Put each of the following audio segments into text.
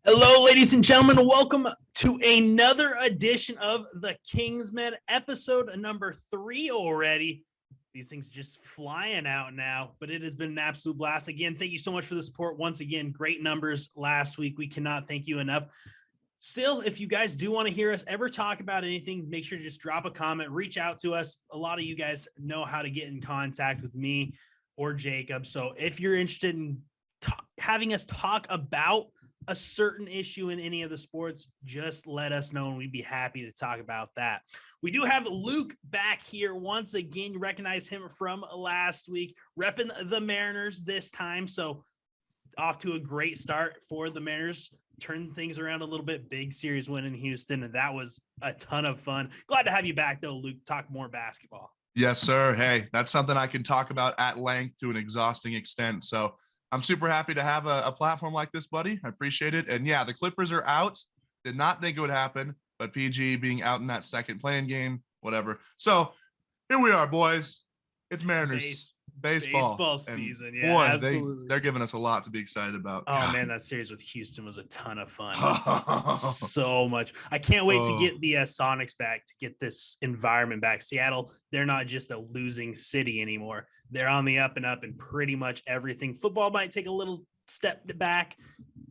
Hello, ladies and gentlemen. Welcome to another edition of the Kingsmen, episode number 3 already. These things just flying out now, but it has been an absolute blast. Again, thank you so much for the support. Once again, great numbers last week. We cannot thank you enough. Still, if you guys do want to hear us ever talk about anything, make sure to just drop a comment, reach out to us. A lot of you guys know how to get in contact with me or Jacob. So if you're interested in having us talk about a certain issue in any of the sports, just let us know and we'd be happy to talk about that. We do have Luke back here once again. You recognize him from last week, repping the Mariners this time. So off to a great start for the Mariners. Turn things around a little bit. Big series win in Houston, and that was a ton of fun. Glad to have you back, though, Luke. Talk more basketball. Yes, sir. Hey, that's something I can talk about at length to an exhausting extent. So I'm super happy to have a platform like this, buddy. I appreciate it. And yeah, the Clippers are out. Did not think it would happen, but PG being out in that second playing game, whatever. So here we are, boys. It's Mariners baseball season. Yeah, boy, absolutely. they're giving us a lot to be excited about. Oh man, that series with Houston was a ton of fun. So much. I can't wait to get the Sonics back, to get this environment back. Seattle, they're not just a losing city anymore. They're on the up and up in pretty much everything. Football might take a little step back,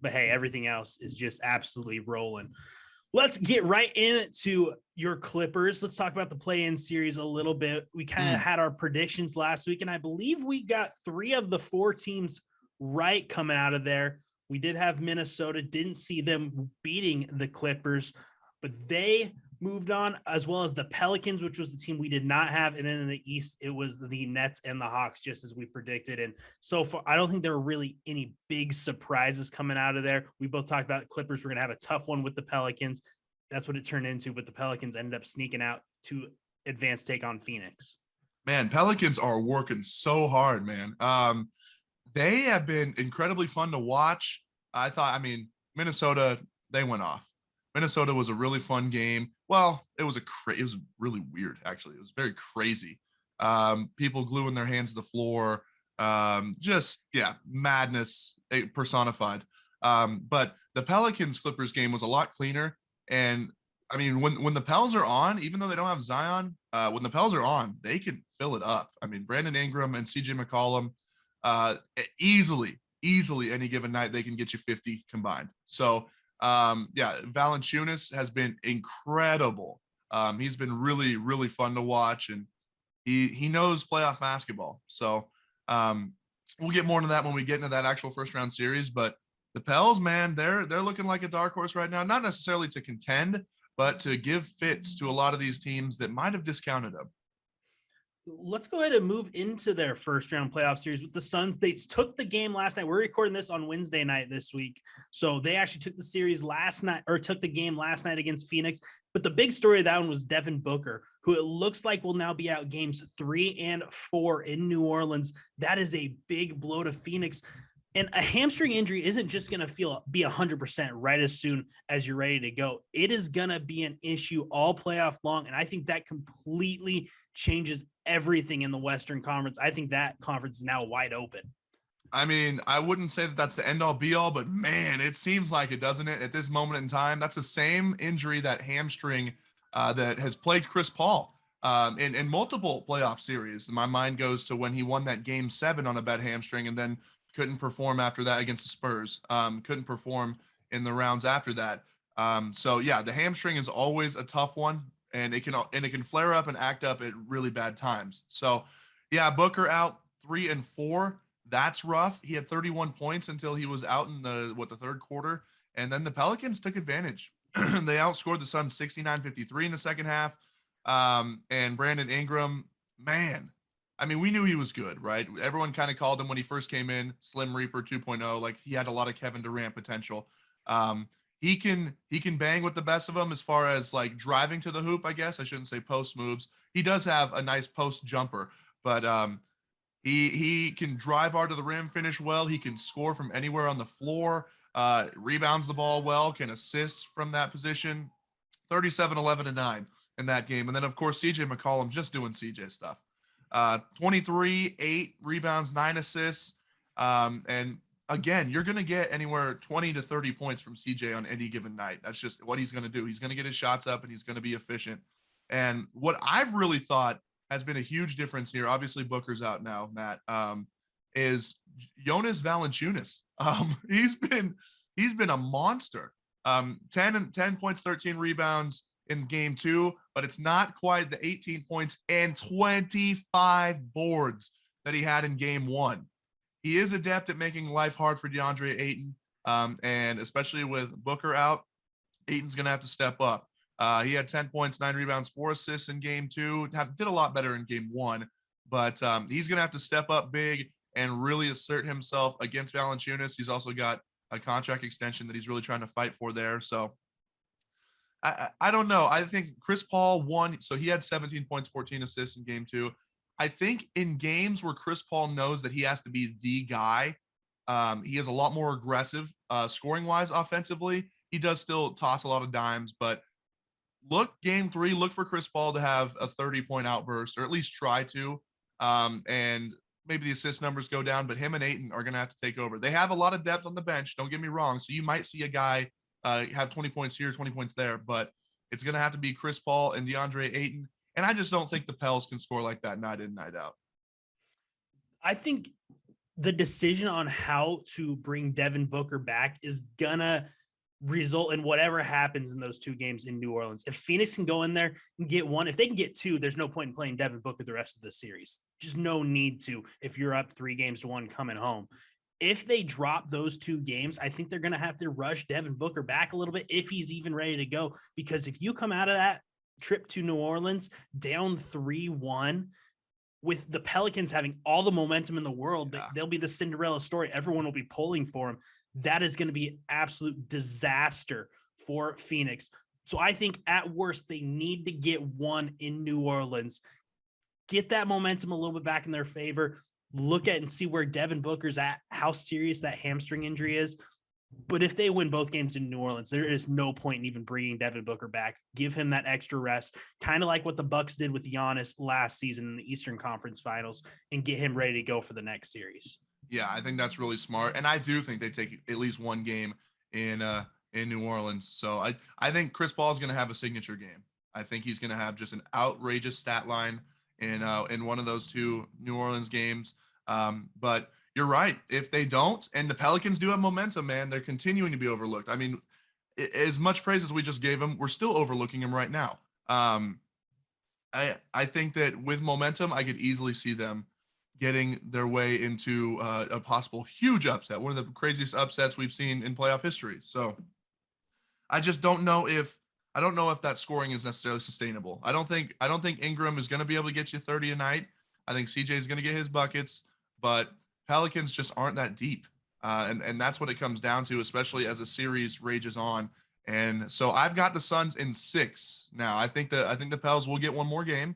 but hey, everything else is just absolutely rolling. Let's get right into your Clippers. Let's talk about the play-in series a little bit. We kind of had our predictions last week, and I believe we got 3 of the 4 teams right coming out of there. We did have Minnesota, didn't see them beating the Clippers, but they moved on, as well as the Pelicans, which was the team we did not have. And then in the East, it was the Nets and the Hawks, just as we predicted. And so far, I don't think there were really any big surprises coming out of there. We both talked about Clippers. We're going to have a tough one with the Pelicans. That's what it turned into, but the Pelicans ended up sneaking out to advance take on Phoenix. Man, Pelicans are working so hard, man. They have been incredibly fun to watch. I mean, Minnesota, they went off. Minnesota was a really fun game. Well, it was really weird, actually. It was very crazy. People gluing their hands to the floor. Madness personified. But the Pelicans-Clippers game was a lot cleaner. And, I mean, when the Pels are on, even though they don't have Zion, when the Pels are on, they can fill it up. I mean, Brandon Ingram and CJ McCollum, easily any given night, they can get you 50 combined. So, Valanciunas has been incredible. He's been really, really fun to watch, and he knows playoff basketball. So we'll get more into that when we get into that actual first round series. But the Pels, man, they're looking like a dark horse right now. Not necessarily to contend, but to give fits to a lot of these teams that might have discounted them. Let's go ahead and move into their first round playoff series with the Suns. They took the game last night. We're recording this on Wednesday night this week. So they actually took the series last night, or took the game last night against Phoenix. But the big story of that one was Devin Booker, who it looks like will now be out games 3 and 4 in New Orleans. That is a big blow to Phoenix. And a hamstring injury isn't just going to be 100% right as soon as you're ready to go. It is going to be an issue all playoff long. And I think that completely changes everything in the Western Conference. I think that conference is now wide open. I mean, I wouldn't say that that's the end all be all, but man, it seems like it, doesn't it? At this moment in time, that's the same injury, that hamstring that has plagued Chris Paul in multiple playoff series. My mind goes to when he won that game 7 on a bad hamstring and then couldn't perform after that against the Spurs. Couldn't perform in the rounds after that. The hamstring is always a tough one, and it can flare up and act up at really bad times. So, yeah, Booker out 3 and 4. That's rough. He had 31 points until he was out in the third quarter, and then the Pelicans took advantage. They outscored the Suns 69-53 in the second half. And Brandon Ingram, man, I mean, we knew he was good, right? Everyone kind of called him when he first came in Slim Reaper 2.0. Like, he had a lot of Kevin Durant potential. He can bang with the best of them as far as like driving to the hoop, I guess. I shouldn't say post moves. He does have a nice post jumper, but he can drive hard to the rim, finish well. He can score from anywhere on the floor, rebounds the ball well, can assist from that position. 37, 11, and 9 in that game. And then, of course, CJ McCollum just doing CJ stuff. 23, 8 rebounds, 9 assists, and again, you're going to get anywhere 20 to 30 points from CJ on any given night. That's just what he's going to do. He's going to get his shots up and he's going to be efficient. And what I've really thought has been a huge difference here, obviously Booker's out now, Matt, is Jonas Valanciunas. He's been a monster. 10 points, 13 rebounds in game 2, but it's not quite the 18 points and 25 boards that he had in game 1. He is adept at making life hard for DeAndre Ayton, and especially with Booker out, Ayton's going to have to step up. He had 10 points, 9 rebounds, 4 assists in game 2. Did a lot better in game 1, but he's going to have to step up big and really assert himself against Valanciunas. He's also got a contract extension that he's really trying to fight for there. So I don't know. I think Chris Paul won. So he had 17 points, 14 assists in game 2. I think in games where Chris Paul knows that he has to be the guy, he is a lot more aggressive scoring wise offensively. He does still toss a lot of dimes, but game 3, look for Chris Paul to have a 30-point outburst, or at least try to. And maybe the assist numbers go down, but him and Ayton are going to have to take over. They have a lot of depth on the bench. Don't get me wrong. So you might see a guy have 20 points here, 20 points there, but it's going to have to be Chris Paul and DeAndre Ayton. And I just don't think the Pels can score like that night in, night out. I think the decision on how to bring Devin Booker back is going to result in whatever happens in those 2 games in New Orleans. If Phoenix can go in there and get 1, if they can get 2, there's no point in playing Devin Booker the rest of the series. Just no need to if you're up 3-1 coming home. If they drop those 2 games, I think they're going to have to rush Devin Booker back a little bit if he's even ready to go. Because if you come out of that trip to New Orleans down 3-1 with the Pelicans having all the momentum in the world, they'll be the Cinderella story. Everyone will be pulling for him. That is going to be an absolute disaster for Phoenix. So I think at worst, they need to get 1 in New Orleans, get that momentum a little bit back in their favor, look at and see where Devin Booker's at, how serious that hamstring injury is. But if they win both games in New Orleans, there is no point in even bringing Devin Booker back. Give him that extra rest, kind of like what the Bucks did with Giannis last season in the Eastern Conference Finals, and get him ready to go for the next series. Yeah, I think that's really smart, and I do think they take at least 1 game in New Orleans. So I think Chris Paul is going to have a signature game. I think he's going to have just an outrageous stat line in one of those 2 New Orleans games. But you're right. If they don't, and the Pelicans do have momentum, man, they're continuing to be overlooked. I mean, as much praise as we just gave them, we're still overlooking them right now. I think that with momentum, I could easily see them getting their way into a possible huge upset, one of the craziest upsets we've seen in playoff history. So I just don't know if that scoring is necessarily sustainable. I don't think Ingram is going to be able to get you 30 a night. I think CJ is going to get his buckets, but Pelicans just aren't that deep. And that's what it comes down to, especially as a series rages on. And so I've got the Suns in 6 now. I think the Pels will get 1 more game.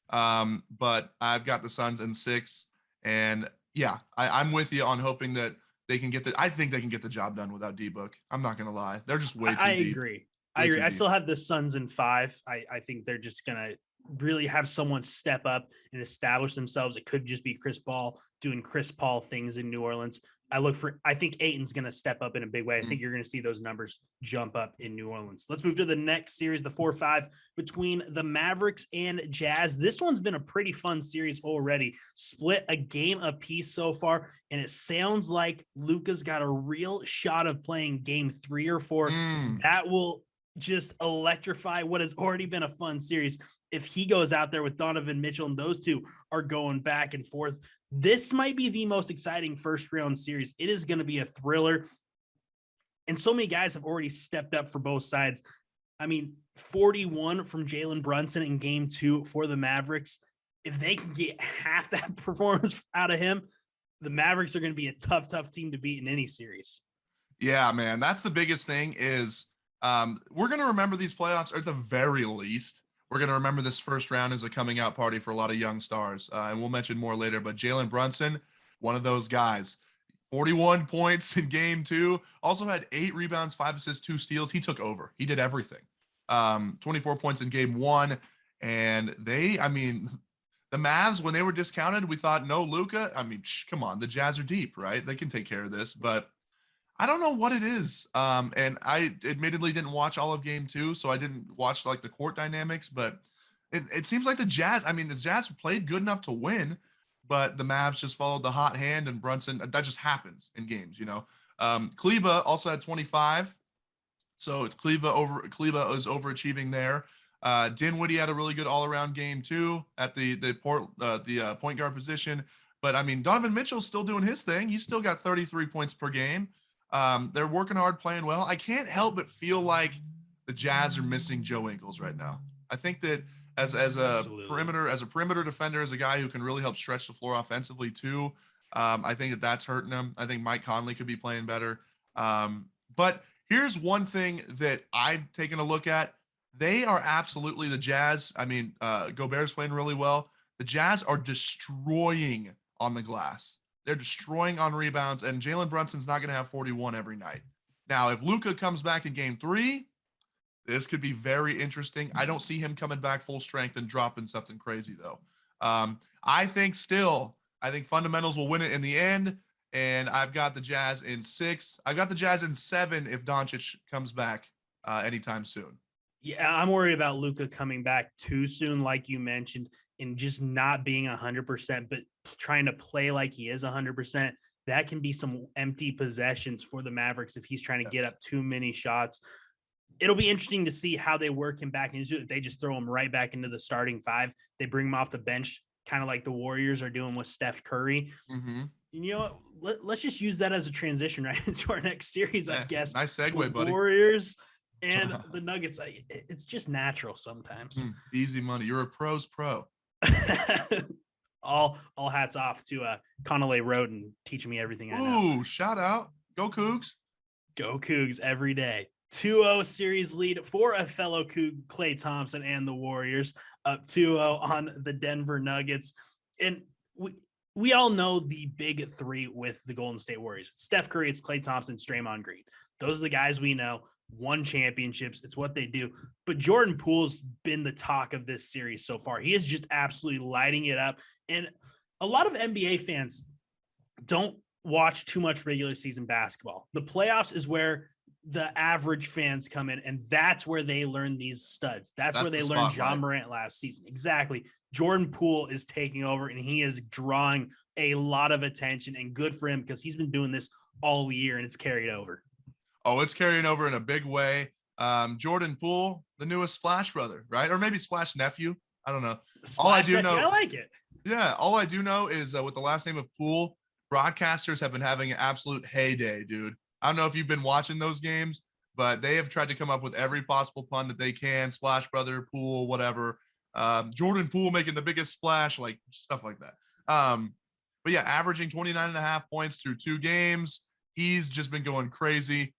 But I've got the Suns in 6. And yeah, I'm with you on hoping that they can get I think they can get the job done without D-Book. I'm not going to lie. They're just way too deep. I agree. I still have the Suns in 5. I think they're just going to really have someone step up and establish themselves. It could just be Chris Paul doing Chris Paul things in New Orleans. I think Ayton's going to step up in a big way. I think you're going to see those numbers jump up in New Orleans. Let's move to the next series, the 4-5 between the Mavericks and Jazz. This one's been a pretty fun series already. Split a game apiece so far, and it sounds like Luka's got a real shot of playing game 3 or 4. That will just electrify what has already been a fun series. If he goes out there with Donovan Mitchell and those 2 are going back and forth, this might be the most exciting first round series. It is going to be a thriller. And so many guys have already stepped up for both sides. I mean, 41 from Jalen Brunson in game 2 for the Mavericks. If they can get half that performance out of him, the Mavericks are going to be a tough team to beat in any series. Yeah, man. That's the biggest thing is we're going to remember these playoffs, or at the very least, we're going to remember this first round as a coming out party for a lot of young stars. And we'll mention more later, but Jalen Brunson, one of those guys, 41 points in game 2, also had 8 rebounds, 5 assists, 2 steals. He took over. He did everything. 24 points in game 1. And the The Mavs, when they were discounted, we thought, no, Luka. I mean, come on, the Jazz are deep, right? They can take care of this, but I don't know what it is. And I admittedly didn't watch all of game 2, so I didn't watch like the court dynamics, but it seems like the Jazz, I mean, the Jazz played good enough to win, but the Mavs just followed the hot hand, and Brunson, that just happens in games, you know. Kleba also had 25. So it's Kleba is overachieving there. Dinwiddie had a really good all-around game too at the point guard position. But I mean, Donovan Mitchell's still doing his thing. He's still got 33 points per game. They're working hard, playing well. I can't help but feel like the Jazz are missing Joe Ingles right now. I think that as a perimeter defender, as a guy who can really help stretch the floor offensively too. I think that's hurting him. I think Mike Conley could be playing better. But here's one thing that I've taken a look at. They are absolutely the Jazz. I mean, Gobert's playing really well. The Jazz are destroying on the glass. They're destroying on rebounds, and Jalen Brunson's not going to have 41 every night. Now, if Luka comes back in game 3, this could be very interesting. I don't see him coming back full strength and dropping something crazy, though. I think fundamentals will win it in the end, and I've got the Jazz in 6. I've got the Jazz in 7 if Doncic comes back anytime soon. Yeah, I'm worried about Luka coming back too soon, like you mentioned, and just not being 100%, but trying to play like he is 100%. That can be some empty possessions for the Mavericks if he's trying to get up too many shots. It'll be interesting to see how they work him back into it. They just throw him right back into the starting 5. They bring him off the bench, kind of like the Warriors are doing with Steph Curry. Mm-hmm. You know what? Let's just use that as a transition right into our next series, I guess. Nice segue, buddy. Warriors and the Nuggets. It's just natural sometimes. Easy money. You're a pro's pro. all hats off to Conolay Road and teaching me everything I know. Ooh, shout out. Go Cougs. Go Cougs every day. 2-0 series lead for a fellow Coug, Klay Thompson and the Warriors, up 2-0 on the Denver Nuggets. And we all know the big 3 with the Golden State Warriors. Steph Curry, it's Klay Thompson, Draymond Green. Those are the guys we know. Won championships. It's what they do. But Jordan Poole's been the talk of this series so far. He is just absolutely lighting it up. And a lot of NBA fans don't watch too much regular season basketball. The playoffs is where the average fans come in, and that's where they learn these studs. That's where they learned John Morant last season. Exactly. Jordan Poole is taking over, and he is drawing a lot of attention, and good for him because he's been doing this all year, and it's carried over. Oh, it's carrying over in a big way. Jordan Poole, the newest Splash brother, right? Or maybe Splash nephew. I don't know. All I do know, I like it. Yeah, all I do know is with the last name of Poole, broadcasters have been having an absolute heyday, dude. I don't know if you've been watching those games, but they have tried to come up with every possible pun that they can. Splash brother, Poole, whatever. Jordan Poole making the biggest splash, like stuff like that. But yeah, averaging 29.5 points through 2 games. He's just been going crazy.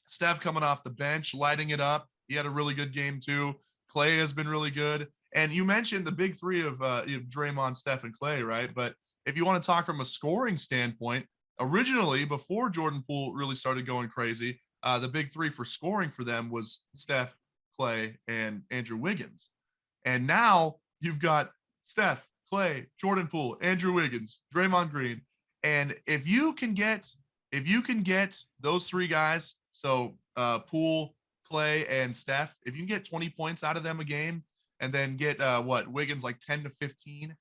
Steph coming off the bench, lighting it up. He had a really good game too. Klay has been really good. And you mentioned the big 3 of Draymond, Steph, and Klay, right? But if you want to talk from a scoring standpoint, originally, before Jordan Poole really started going crazy, the big 3 for scoring for them was Steph, Klay, and Andrew Wiggins. And now you've got Steph, Klay, Jordan Poole, Andrew Wiggins, Draymond Green. And if you can get those 3 guys, so Poole, Klay, and Steph, if you can get 20 points out of them a game, and then get Wiggins like 10 to 15,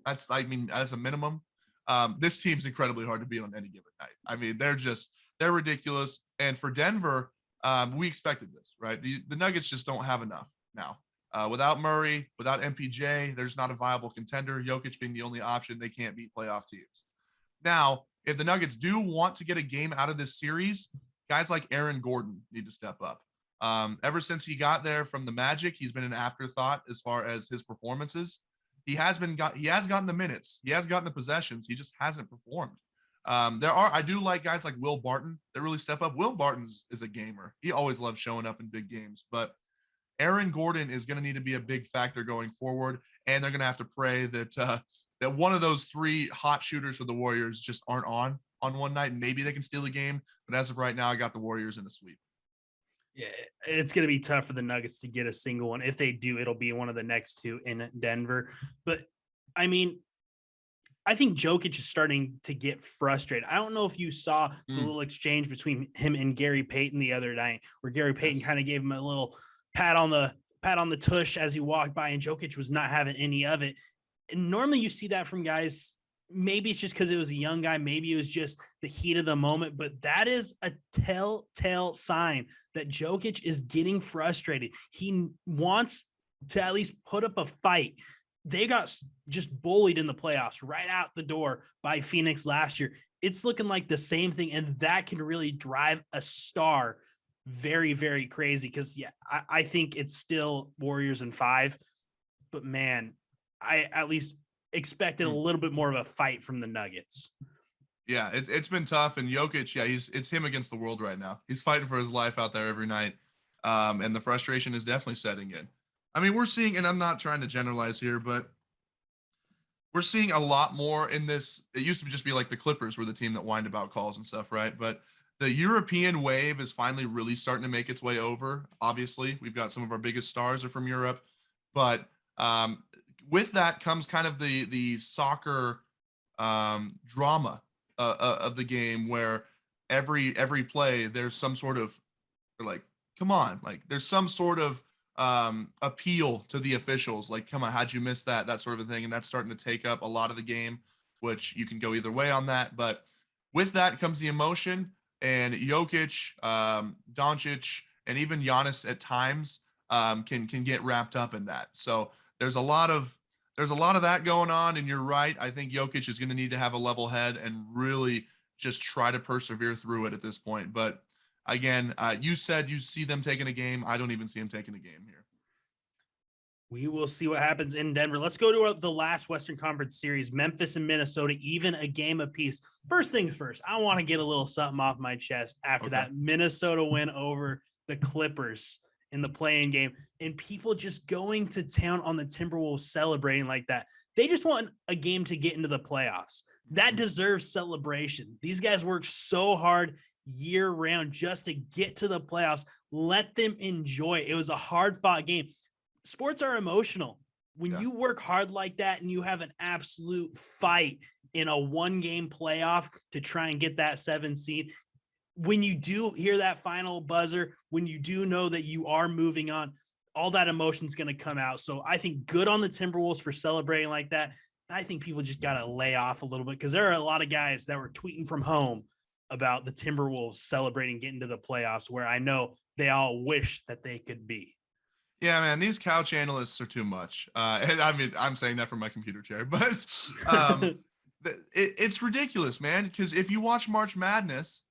that's a minimum. This team's incredibly hard to beat on any given night. I mean, they're ridiculous. And for Denver, we expected this, right? The Nuggets just don't have enough now. Without Murray, without MPJ, there's not a viable contender. Jokic being the only option, they can't beat playoff teams. Now, if the Nuggets do want to get a game out of this series, guys like Aaron Gordon need to step up. Ever since he got there from the Magic, he's been an afterthought as far as his performances. He has gotten the minutes. He has gotten the possessions. He just hasn't performed. I do like guys like Will Barton that really step up. Will Barton is a gamer. He always loves showing up in big games, but Aaron Gordon is going to need to be a big factor going forward. And they're going to have to pray that one of those 3 hot shooters for the Warriors just aren't on one night. Maybe they can steal the game. But as of right now, I got the Warriors in the sweep. Yeah, it's going to be tough for the Nuggets to get a single one. If they do, it'll be one of the next two in Denver. But I mean, I think Jokic is starting to get frustrated. I don't know if you saw the little exchange between him and Gary Payton the other night, where Gary Payton kind of gave him a little pat on the tush as he walked by, and Jokic was not having any of it. And normally you see that from guys. Maybe it's just because it was a young guy. Maybe it was just the heat of the moment, but that is a telltale sign that Jokic is getting frustrated. He wants to at least put up a fight. They got just bullied in the playoffs right out the door by Phoenix last year. It's looking like the same thing, and that can really drive a star very, very crazy. Because, yeah, I think it's still Warriors in 5, but, man, I at least expected a little bit more of a fight from the Nuggets. Yeah, it's been tough, and Jokic, yeah, it's him against the world right now. He's fighting for his life out there every night, and the frustration is definitely setting in. I mean, we're seeing, and I'm not trying to generalize here, but we're seeing a lot more in this. It used to just be like the Clippers were the team that whined about calls and stuff, right? But the European wave is finally really starting to make its way over. Obviously, we've got some of our biggest stars are from Europe, but with that comes kind of the soccer drama of the game, where every play there's some sort of, like, come on, like there's some sort of appeal to the officials, like, come on, how'd you miss that sort of a thing, and that's starting to take up a lot of the game, which you can go either way on that. But with that comes the emotion, and Jokic, Doncic, and even Giannis at times can get wrapped up in that. So there's a lot of that going on, and you're right. I think Jokic is going to need to have a level head and really just try to persevere through it at this point. But again, you said you see them taking a game. I don't even see them taking a game here. We will see what happens in Denver. Let's go to the last Western Conference series, Memphis and Minnesota, even a game apiece. First things first, I want to get a little something off my chest after that Minnesota win over the Clippers in the play-in game, and people just going to town on the Timberwolves celebrating like that. They just want a game to get into the playoffs. That deserves celebration. These guys work so hard year round just to get to the playoffs. Let them enjoy. It was a hard-fought game. Sports are emotional. When you work hard like that and you have an absolute fight in a one-game playoff to try and get that 7 seed, when you do hear that final buzzer, when you do know that you are moving on, all that emotion is going to come out. So I think good on the Timberwolves for celebrating like that. I think people just got to lay off a little bit, because there are a lot of guys that were tweeting from home about the Timberwolves celebrating getting to the playoffs, where I know they all wish that they could be. Yeah, man, these couch analysts are too much. And I mean, I'm saying that from my computer chair, but it's ridiculous, man. Because if you watch March Madness,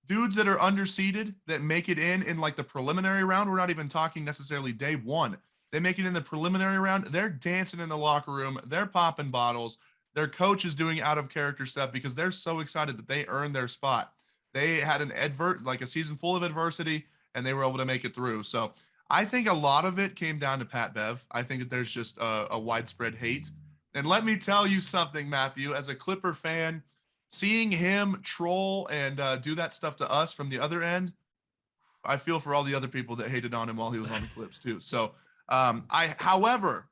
dudes that are underseeded that make it in like the preliminary round, we're not even talking necessarily day one. They make it in the preliminary round. They're dancing in the locker room. They're popping bottles. Their coach is doing out of character stuff because they're so excited that they earned their spot. They had a season full of adversity, and they were able to make it through. So I think a lot of it came down to Pat Bev. I think that there's just a widespread hate. And let me tell you something, Matthew, as a Clipper fan, seeing him troll and do that stuff to us from the other end, I feel for all the other people that hated on him while he was on the Clips too. So however,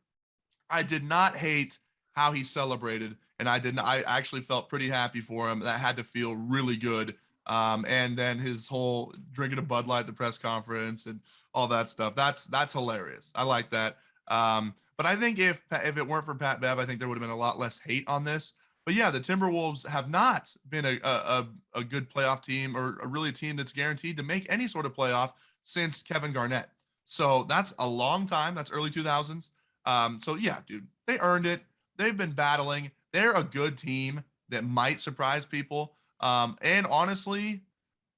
I did not hate how he celebrated, and I actually felt pretty happy for him. That had to feel really good. And then his whole drinking a Bud Light at the press conference and all that stuff. That's hilarious. I like that. But I think if it weren't for Pat Bev, I think there would have been a lot less hate on this. But yeah, the Timberwolves have not been a good playoff team, or really a team that's guaranteed to make any sort of playoff since Kevin Garnett. So that's a long time. That's early 2000s. So yeah, dude, they earned it. They've been battling. They're a good team that might surprise people. And honestly,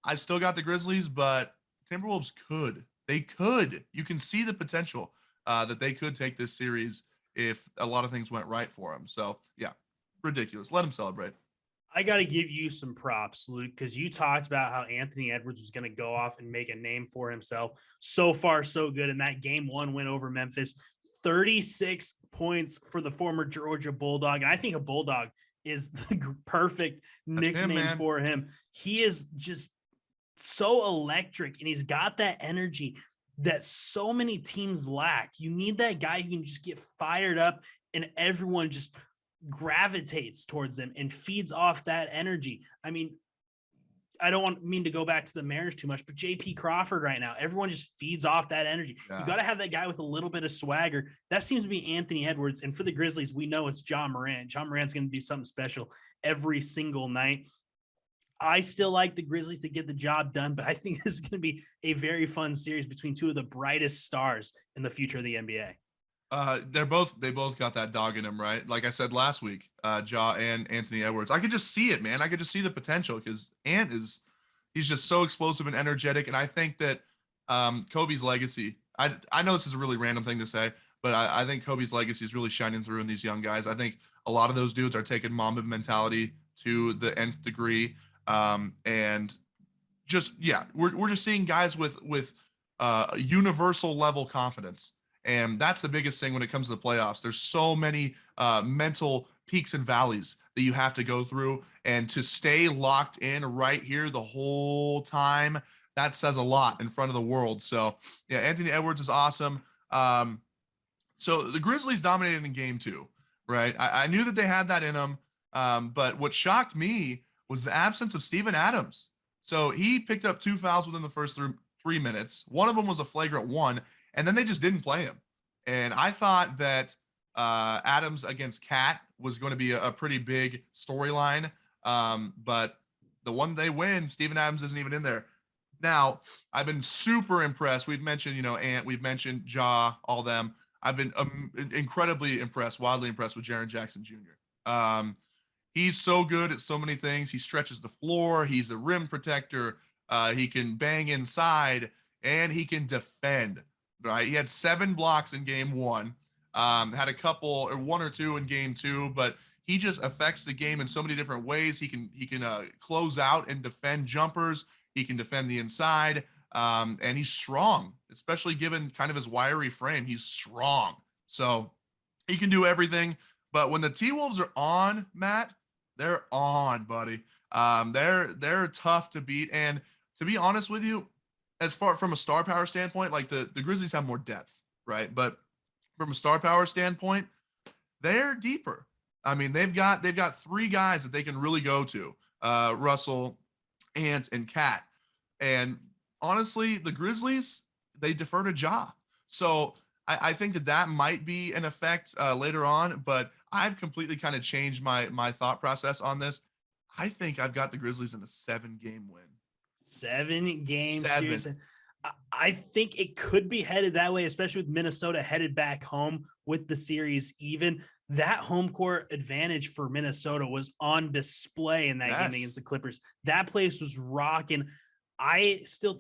I still got the Grizzlies, but Timberwolves could. They could. You can see the potential that they could take this series if a lot of things went right for them. So yeah. Ridiculous. Let him celebrate. I got to give you some props, Luke, because you talked about how Anthony Edwards was going to go off and make a name for himself. So far, so good. And that game 1 win over Memphis, 36 points for the former Georgia Bulldog. And I think a Bulldog is the perfect nickname for him. He is just so electric, and he's got that energy that so many teams lack. You need that guy who can just get fired up and everyone just gravitates towards them and feeds off that energy. I mean, I don't mean to go back to the Mariners too much, but JP Crawford right now, everyone just feeds off that energy. Yeah. You got to have that guy with a little bit of swagger. That seems to be Anthony Edwards. And for the Grizzlies, we know it's John Morant. John Morant's going to do something special every single night. I still like the Grizzlies to get the job done, but I think this is going to be a very fun series between two of the brightest stars in the future of the NBA. They both got that dog in them, right? Like I said last week, Ja and Anthony Edwards. I could just see it, man. I could just see the potential because he's just so explosive and energetic. And I think that Kobe's legacy, I know this is a really random thing to say, but I think Kobe's legacy is really shining through in these young guys. I think a lot of those dudes are taking Mamba mentality to the nth degree. And just, yeah, we're just seeing guys with universal level confidence. And that's the biggest thing when it comes to the playoffs. There's so many mental peaks and valleys that you have to go through. And to stay locked in right here the whole time, that says a lot in front of the world. So, yeah, Anthony Edwards is awesome. So the Grizzlies dominated in game 2, right? I knew that they had that in them. But what shocked me was the absence of Steven Adams. So he picked up 2 fouls within the first 3 minutes. One of them was a flagrant one. And then they just didn't play him. And I thought that Adams against Cat was going to be a pretty big storyline. But the one they win, Steven Adams isn't even in there. Now, I've been super impressed. We've mentioned, Ant, we've mentioned Ja, all them. I've been incredibly impressed, wildly impressed with Jaren Jackson Jr. He's so good at so many things. He stretches the floor. He's a rim protector. He can bang inside, and he can defend. Right, he had 7 blocks in game 1, had a couple or 1 or 2 in game 2, but he just affects the game in so many different ways. He can close out and defend jumpers. He can defend the inside, and he's strong, especially given kind of his wiry frame. He's strong, so he can do everything. But when the T-Wolves are on, Matt, they're on, buddy. They're tough to beat, and to be honest with you, as far from a star power standpoint, like the Grizzlies have more depth, right? But from a star power standpoint, they're deeper. I mean, they've got 3 guys that they can really go to, Russell, Ant, and Cat. And honestly, the Grizzlies, they defer to Ja. So I think that might be an effect later on, but I've completely kind of changed my thought process on this. I think I've got the Grizzlies in a 7-game win. 7-game series. I think it could be headed that way, especially with Minnesota headed back home with the series even. That home court advantage for Minnesota was on display in that game against the Clippers. That place was rocking. I still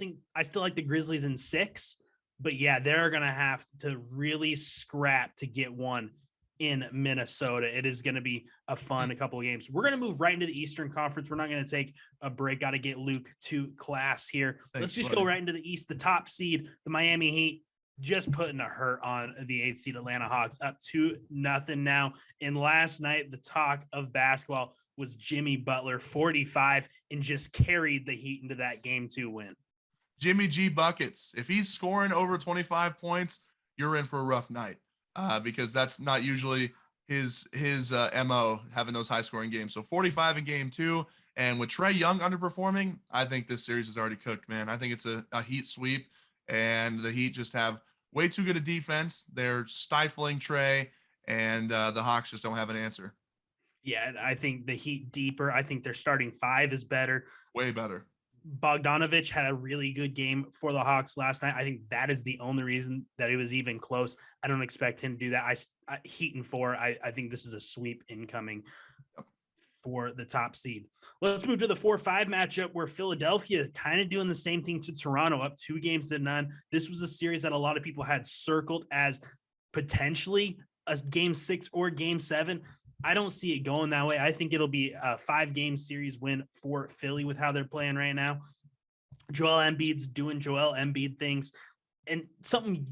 like the Grizzlies in 6, but yeah, they're going to have to really scrap to get one in Minnesota. It is going to be a fun couple of games. We're going to move right into the Eastern Conference. We're not going to take a break. Got to get Luke to class here. Let's just go right into the East. The top seed, the Miami Heat, just putting a hurt on the 8th seed Atlanta Hawks, up 2-0 now. And last night, the talk of basketball was Jimmy Butler, 45, and just carried the Heat into that game 2 win. Jimmy G buckets. If he's scoring over 25 points, you're in for a rough night. Because that's not usually his MO, having those high scoring games. So 45 in game 2, and with Trae Young underperforming, I think this series is already cooked, man. I think it's a Heat sweep, and the Heat just have way too good a defense. They're stifling Trae, and the Hawks just don't have an answer. Yeah, I think the Heat deeper. I think their starting 5 is better. Way better. Bogdanovich had a really good game for the Hawks last night. I think that is the only reason that it was even close. I don't expect him to do that. Heat in 4. I think this is a sweep incoming for the top seed. Let's move to the 4-5 matchup where Philadelphia kind of doing the same thing to Toronto, up 2-0. This was a series that a lot of people had circled as potentially a game 6 or game 7. I don't see it going that way. I think it'll be a 5-game series win for Philly with how they're playing right now. Joel Embiid's doing Joel Embiid things. And something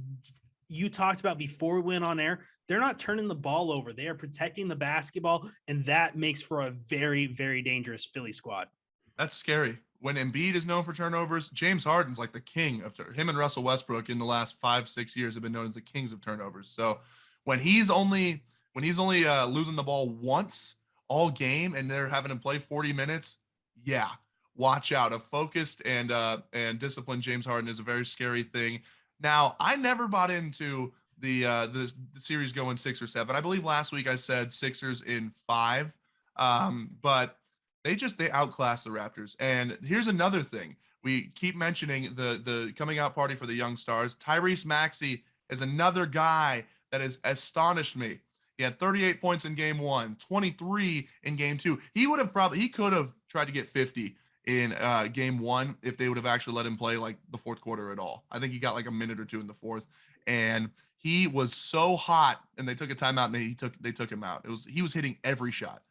you talked about before we went on air, they're not turning the ball over. They are protecting the basketball, and that makes for a very, very dangerous Philly squad. That's scary. when Embiid is known for turnovers, James Harden's like the king of him, and Russell Westbrook in the last 5-6 years have been known as the kings of turnovers. So when he's only losing the ball once all game and they're having him play 40 minutes, yeah, watch out. A focused and disciplined James Harden is a very scary thing. Now, I never bought into the series going 6 or 7. I believe last week I said Sixers in 5. But they outclass the Raptors. And here's another thing. We keep mentioning the coming out party for the young stars. Tyrese Maxey is another guy that has astonished me. He had 38 points in game 1, 23 in game 2. He could have tried to get 50 in game 1 if they would have actually let him play like the fourth quarter at all. I think he got like a minute or two in the fourth, and he was so hot, and they took a timeout and they took him out. He was hitting every shot.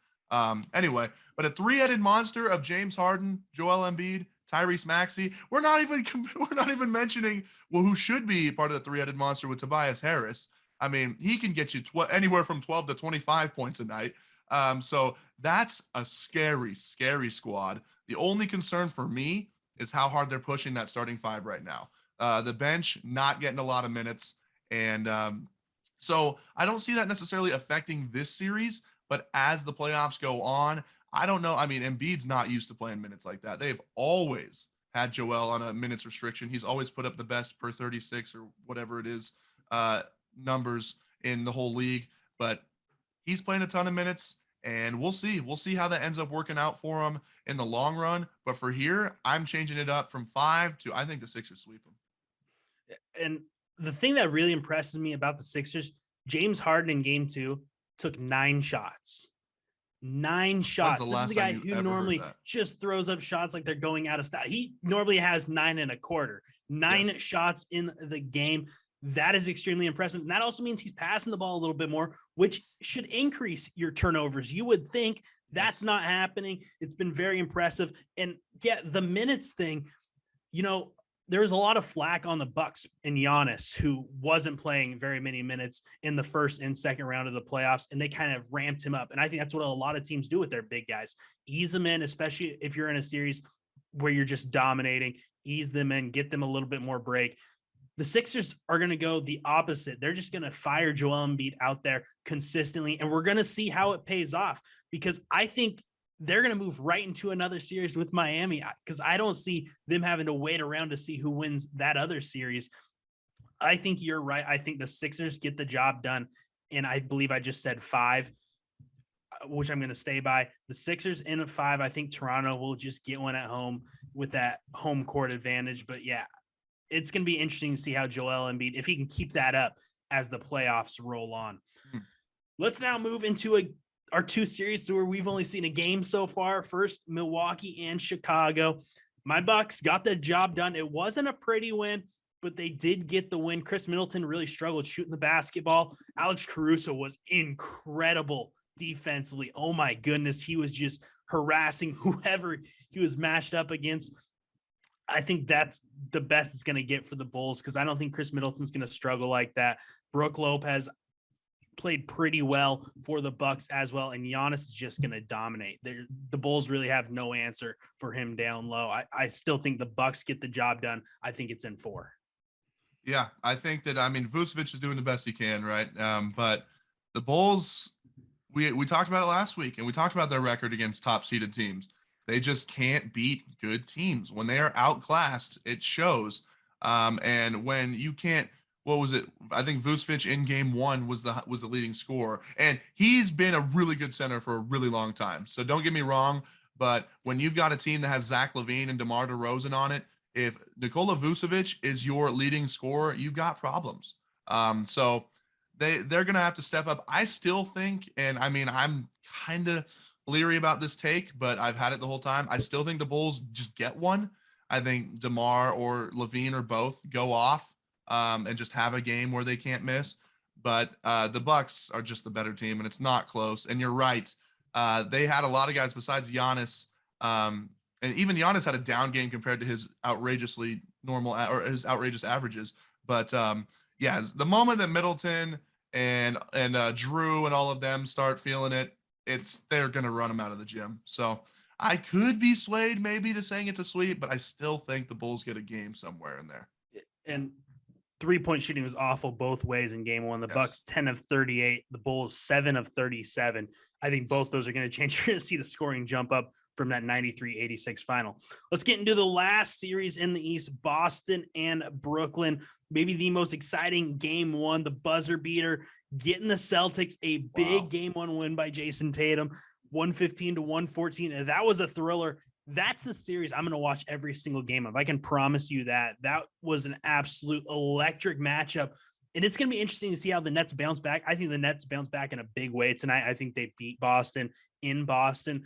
Anyway, but a three-headed monster of James Harden, Joel Embiid, Tyrese Maxey. We're not even mentioning who should be part of the three-headed monster with Tobias Harris. I mean, he can get you anywhere from 12 to 25 points a night. So that's a scary, scary squad. The only concern for me is how hard they're pushing that starting 5 right now. The bench not getting a lot of minutes, and so I don't see that necessarily affecting this series. But as the playoffs go on, I don't know. I mean, Embiid's not used to playing minutes like that. They've always had Joel on a minutes restriction. He's always put up the best per 36 or whatever it is numbers in the whole league. But he's playing a ton of minutes, and we'll see. We'll see how that ends up working out for him in the long run. But for here, I'm changing it up from 5 to I think the Sixers sweep him. And the thing that really impresses me about the Sixers, James Harden in game 2 took 9 shots. 9 shots. This is a guy who normally just throws up shots like they're going out of style. He normally has 9.25. 9 shots in the game. That is extremely impressive. And that also means he's passing the ball a little bit more, which should increase your turnovers. You would think that's not happening. It's been very impressive. And yeah, the minutes thing, there was a lot of flack on the Bucks and Giannis, who wasn't playing very many minutes in the first and second round of the playoffs, and they kind of ramped him up. And I think that's what a lot of teams do with their big guys. Ease them in, especially if you're in a series where you're just dominating, ease them in, get them a little bit more break. The Sixers are going to go the opposite. They're just going to fire Joel Embiid out there consistently, and we're going to see how it pays off, because I think they're going to move right into another series with Miami, because I don't see them having to wait around to see who wins that other series. I think you're right. I think the Sixers get the job done, and I believe I just said 5, which I'm going to stay by. The Sixers in a 5. I think Toronto will just get one at home with that home court advantage. But yeah, it's going to be interesting to see how Joel Embiid, if he can keep that up as the playoffs roll on. Let's now move into our 2 series where we've only seen a game so far. First, Milwaukee and Chicago. My Bucks got the job done. It wasn't a pretty win, but they did get the win. Chris Middleton really struggled shooting the basketball. Alex Caruso was incredible defensively. Oh my goodness. He was just harassing whoever he was matched up against. I think that's the best it's going to get for the Bulls, because I don't think Chris Middleton's going to struggle like that. Brook Lopez played pretty well for the Bucks as well, and Giannis is just going to dominate. The Bulls really have no answer for him down low. I still think the Bucks get the job done. I think it's in 4. Yeah, I think that, Vucevic is doing the best he can, right? But the Bulls, we talked about it last week, and we talked about their record against top-seeded teams. They just can't beat good teams. When they are outclassed, it shows. And when you can't, what was it? I think Vucevic in game 1 was the leading scorer, and he's been a really good center for a really long time. So don't get me wrong, but when you've got a team that has Zach LaVine and DeMar DeRozan on it, if Nikola Vucevic is your leading scorer, you've got problems. So they're gonna have to step up. I still think, and I'm kind of leery about this take, but I've had it the whole time. I still think the Bulls just get one. I think DeMar or LaVine or both go off and just have a game where they can't miss. But the Bucks are just the better team, and it's not close. And you're right. They had a lot of guys besides Giannis, and even Giannis had a down game compared to his outrageously normal or his outrageous averages. But yeah, the moment that Middleton and Drew and all of them start feeling it, they're going to run him out of the gym. So I could be swayed maybe to saying it's a sweep, but I still think the Bulls get a game somewhere in there. And 3-point shooting was awful both ways in game one. The Bucks 10 of 38, the Bulls 7 of 37. I think both those are going to change. You're going to see the scoring jump up from that 93-86 final. Let's get into the last series in the East, Boston and Brooklyn. Maybe the most exciting game one, the buzzer beater, getting the Celtics a big game one win by Jason Tatum, 115-114. That was a thriller. That's the series I'm going to watch every single game of. I can promise you that. That was an absolute electric matchup. And it's going to be interesting to see how the Nets bounce back. I think the Nets bounce back in a big way tonight. I think they beat Boston in Boston.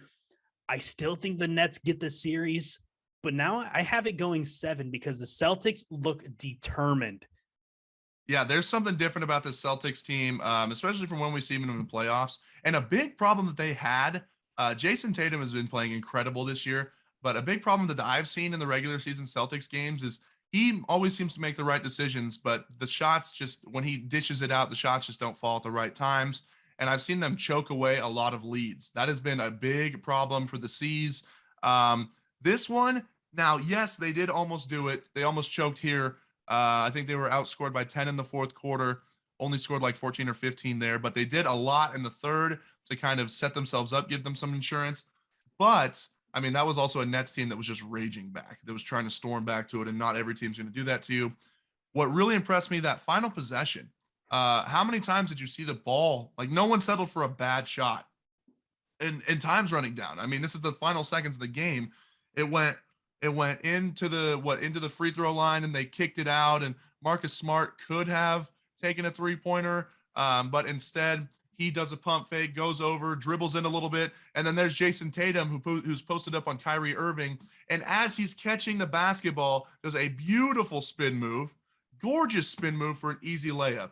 I still think the Nets get the series, but now I have it going 7 because the Celtics look determined. Yeah, there's something different about this Celtics team, especially from when we see them in the playoffs. And a big problem that they had, Jason Tatum has been playing incredible this year, but a big problem that I've seen in the regular season Celtics games is he always seems to make the right decisions, but the shots just, when he dishes it out, the shots just don't fall at the right times. And I've seen them choke away a lot of leads. That has been a big problem for the C's. This one, now, yes, they did almost do it. They almost choked here. I think they were outscored by 10 in the fourth quarter, only scored like 14 or 15 there, but they did a lot in the third to kind of set themselves up, give them some insurance. But, I mean, that was also a Nets team that was just raging back, that was trying to storm back to it, and not every team's going to do that to you. What really impressed me, that final possession, how many times did you see the ball? Like, no one settled for a bad shot. And time's running down. I mean, this is the final seconds of the game. It went into the free throw line, and they kicked it out, and Marcus Smart could have taken a three-pointer, but instead he does a pump fake, goes over, dribbles in a little bit, and then there's Jason Tatum who's posted up on Kyrie Irving, and as he's catching the basketball, does a beautiful spin move, gorgeous spin move for an easy layup.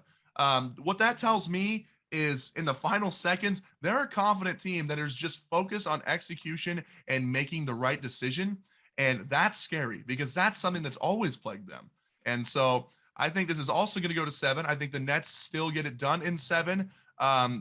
What that tells me is in the final seconds, they're a confident team that is just focused on execution and making the right decision. And that's scary because that's something that's always plagued them. And so I think this is also going to go to 7. I think the Nets still get it done in 7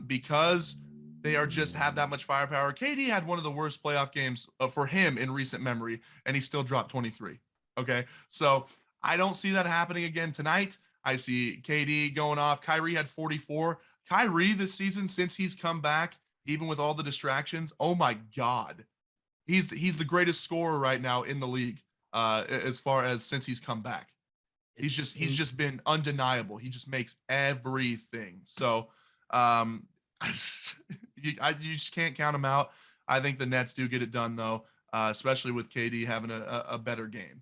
because they are just have that much firepower. KD had one of the worst playoff games for him in recent memory, and he still dropped 23. Okay. So I don't see that happening again tonight. I see KD going off. Kyrie had 44. Kyrie this season, since he's come back, even with all the distractions, oh my God. He's the greatest scorer right now in the league, as far as since he's come back. He's just been undeniable. He just makes everything. So you just can't count him out. I think the Nets do get it done though, especially with KD having a better game.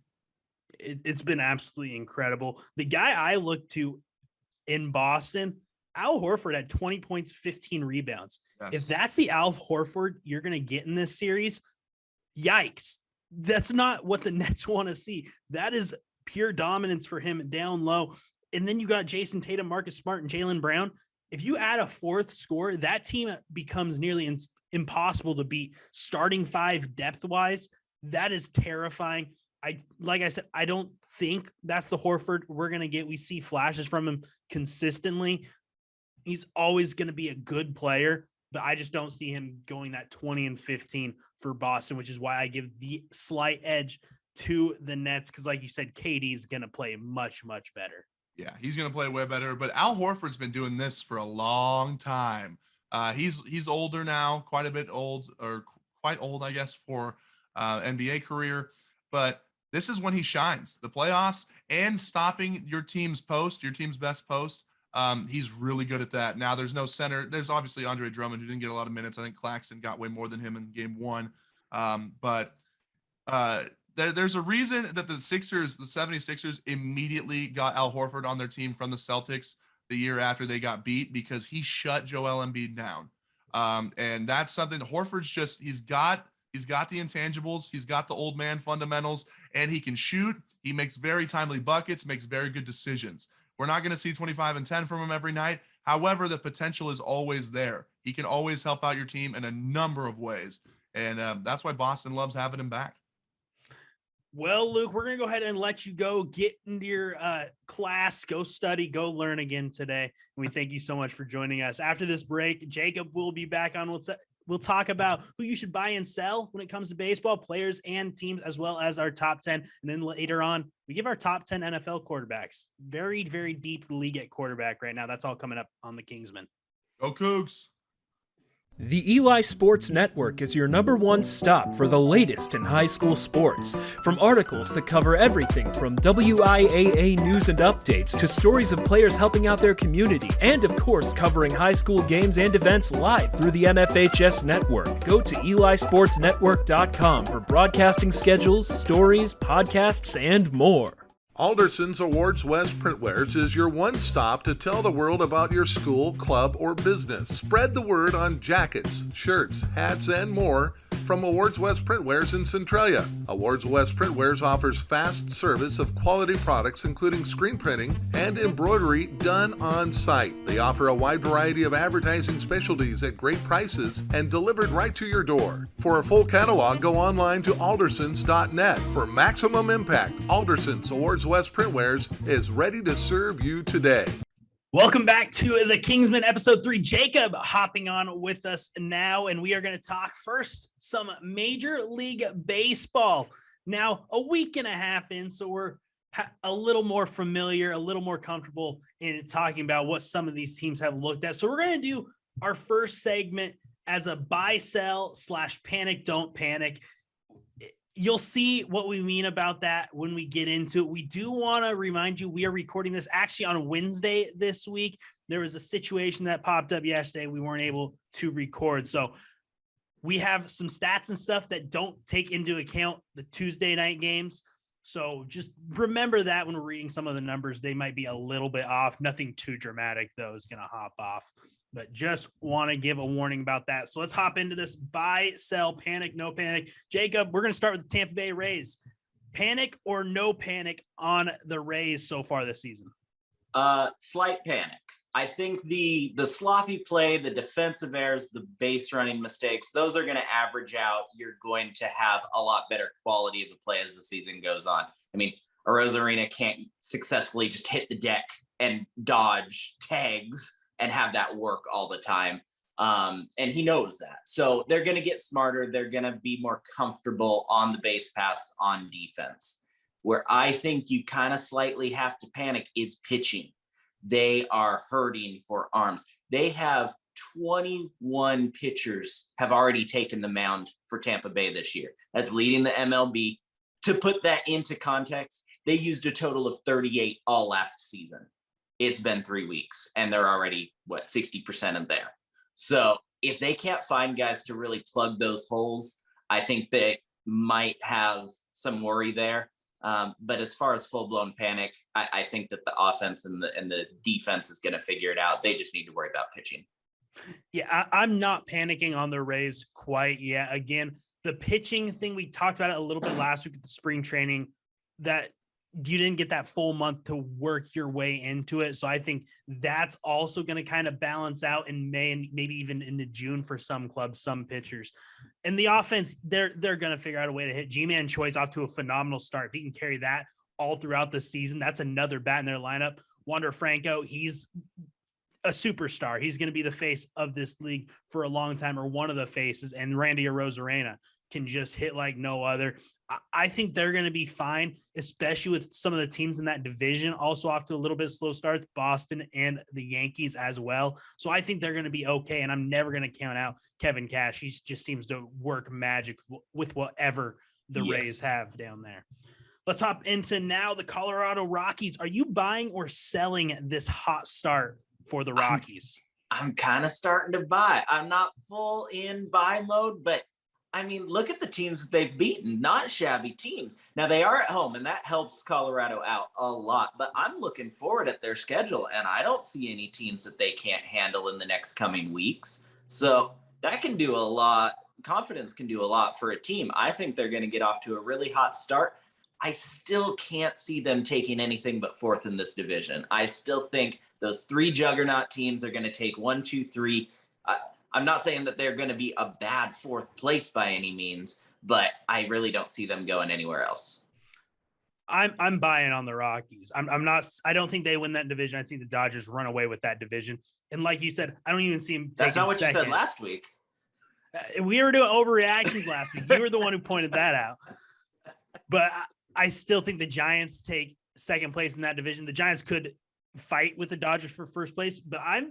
It's been absolutely incredible. The guy I look to in Boston, Al Horford had 20 points, 15 rebounds. Yes. If that's the Al Horford you're going to get in this series, yikes. That's not what the Nets want to see. That is pure dominance for him down low. And then you got Jason Tatum, Marcus Smart, and Jaylen Brown. If you add a fourth scorer, that team becomes nearly impossible to beat. Starting 5 depth-wise, that is terrifying. Like I said, I don't think that's the Horford we're going to get. We see flashes from him consistently. He's always going to be a good player, but I just don't see him going that 20 and 15 for Boston, which is why I give the slight edge to the Nets. Because like you said, KD is going to play much, much better. Yeah, he's going to play way better. But Al Horford's been doing this for a long time. He's older now, quite a bit old, or quite old, I guess, for NBA career. But this is when he shines. The playoffs and stopping your team's best post. He's really good at that. Now there's no center. There's obviously Andre Drummond, who didn't get a lot of minutes. I think Claxton got way more than him in game 1. But there's a reason that the 76ers immediately got Al Horford on their team from the Celtics the year after they got beat, because he shut Joel Embiid down. And that's something Horford's just, he's got the intangibles. He's got the old man fundamentals, and he can shoot. He makes very timely buckets, makes very good decisions. We're not going to see 25 and 10 from him every night. However, the potential is always there. He can always help out your team in a number of ways. And that's why Boston loves having him back. Well, Luke, we're going to go ahead and let you go get into your class, go study, go learn again today. And we thank you so much for joining us. After this break, Jacob will be back on We'll talk about who you should buy and sell when it comes to baseball, players and teams, as well as our top 10. And then later on, we give our top 10 NFL quarterbacks. Very, very deep league at quarterback right now. That's all coming up on the Kingsmen. Go Cougs. The Eli Sports Network is your #1 stop for the latest in high school sports. From articles that cover everything from WIAA news and updates to stories of players helping out their community, and of course covering high school games and events live through the NFHS network. Go to elisportsnetwork.com for broadcasting schedules, stories, podcasts, and more. Alderson's Awards West Printwares is your one stop to tell the world about your school, club, or business. Spread the word on jackets, shirts, hats, and more from Awards West Printwares in Centralia. Awards West Printwares offers fast service of quality products including screen printing and embroidery done on site. They offer a wide variety of advertising specialties at great prices and delivered right to your door. For a full catalog, go online to aldersons.net. For maximum impact, Aldersons Awards West Printwares is ready to serve you today. Welcome back to the Kingsmen episode 3. Jacob hopping on with us now, and we are going to talk first some Major League Baseball. Now, a week and a half in, so we're a little more familiar, a little more comfortable in talking about what some of these teams have looked at. So we're going to do our first segment as a buy, sell / panic, don't panic. You'll see what we mean about that when we get into it. We do want to remind you, we are recording this actually on Wednesday this week. There was a situation that popped up yesterday. We weren't able to record. So we have some stats and stuff that don't take into account the Tuesday night games. So just remember that when we're reading some of the numbers, they might be a little bit off. Nothing too dramatic, though, is going to hop off. But just want to give a warning about that. So let's hop into this buy, sell, panic, no panic. Jacob, we're going to start with the Tampa Bay Rays. Panic or no panic on the Rays so far this season? Slight panic. I think the sloppy play, the defensive errors, the base running mistakes, those are going to average out. You're going to have a lot better quality of the play as the season goes on. I mean, Arozarena can't successfully just hit the deck and dodge tags and have that work all the time. And he knows that. So they're going to get smarter. They're going to be more comfortable on the base paths on defense. Where I think you kind of slightly have to panic is pitching. They are hurting for arms. They have 21 pitchers have already taken the mound for Tampa Bay this year. That's leading the MLB. To put that into context, they used a total of 38 all last season. It's been 3 weeks and they're already 60% of there. So if they can't find guys to really plug those holes, I think they might have some worry there. But as far as full-blown panic, I think that the offense and the defense is going to figure it out. They just need to worry about pitching. Yeah, I'm not panicking on the Rays quite yet. Again, the pitching thing, we talked about it a little bit last week at the spring training, that you didn't get that full month to work your way into it. So I think that's also going to kind of balance out in May and maybe even into June for some clubs, some pitchers. And the offense, they're going to figure out a way to hit. G-Man Choi's off to a phenomenal start. If he can carry that all throughout the season, that's another bat in their lineup. Wander Franco, he's a superstar. He's going to be the face of this league for a long time, or one of the faces. And Randy Arozarena can just hit like no other. I think they're going to be fine, especially with some of the teams in that division also off to a little bit slow starts, Boston and the Yankees as well. So I think they're going to be okay, and I'm never going to count out Kevin Cash. He just seems to work magic with whatever the Rays have down there. Let's hop into now the Colorado Rockies. Are you buying or selling this hot start for the Rockies? I'm kind of starting to buy. I'm not full in buy mode, but I mean, look at the teams that they've beaten, not shabby teams. Now, they are at home, and that helps Colorado out a lot. But I'm looking forward at their schedule, and I don't see any teams that they can't handle in the next coming weeks. So that can do a lot. Confidence can do a lot for a team. I think they're going to get off to a really hot start. I still can't see them taking anything but fourth in this division. I still think those three juggernaut teams are going to take 1, 2, 3. I'm not saying that they're going to be a bad fourth place by any means, but I really don't see them going anywhere else. I'm buying on the Rockies. I don't think they win that division. I think the Dodgers run away with that division. And like you said, I don't even see them. That's not what you said last week. We were doing overreactions last week. You were the one who pointed that out. But I still think the Giants take second place in that division. The Giants could fight with the Dodgers for first place, but I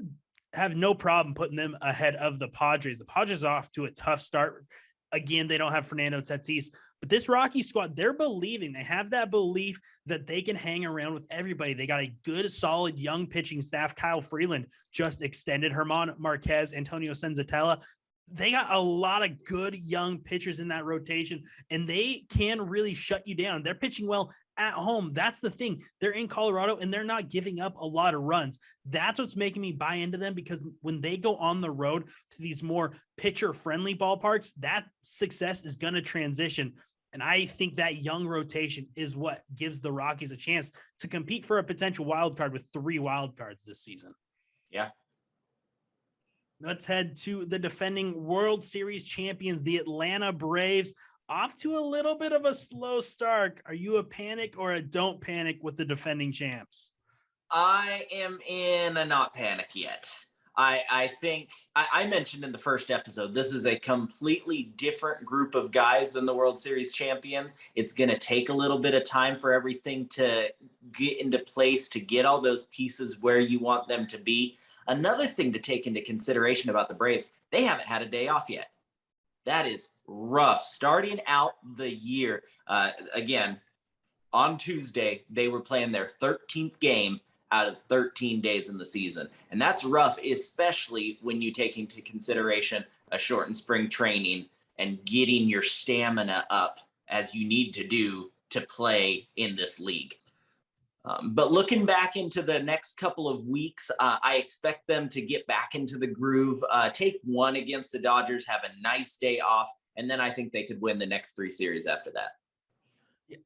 have no problem putting them ahead of the Padres. The Padres are off to a tough start. Again, they don't have Fernando Tatis, but this Rocky squad, they're believing. They have that belief that they can hang around with everybody. They got a good, solid, young pitching staff. Kyle Freeland just extended. Herman Marquez, Antonio Senzatella. They got a lot of good young pitchers in that rotation, and they can really shut you down. They're pitching well at home. That's the thing. They're in Colorado, and they're not giving up a lot of runs. That's what's making me buy into them, because when they go on the road to these more pitcher-friendly ballparks, that success is going to transition. And I think that young rotation is what gives the Rockies a chance to compete for a potential wild card with 3 wild cards this season. Yeah. Let's head to the defending World Series champions, the Atlanta Braves, off to a little bit of a slow start. Are you a panic or a don't panic with the defending champs? I am in a not panic yet. I think I mentioned in the first episode, this is a completely different group of guys than the World Series champions. It's going to take a little bit of time for everything to get into place, to get all those pieces where you want them to be. Another thing to take into consideration about the Braves, they haven't had a day off yet. That is rough. Starting out the year, again, on Tuesday, they were playing their 13th game out of 13 days in the season. And that's rough, especially when you take into consideration a shortened spring training and getting your stamina up as you need to do to play in this league. But looking back into the next couple of weeks, I expect them to get back into the groove, take one against the Dodgers, have a nice day off, and then I think they could win the next 3 series after that. Yeah.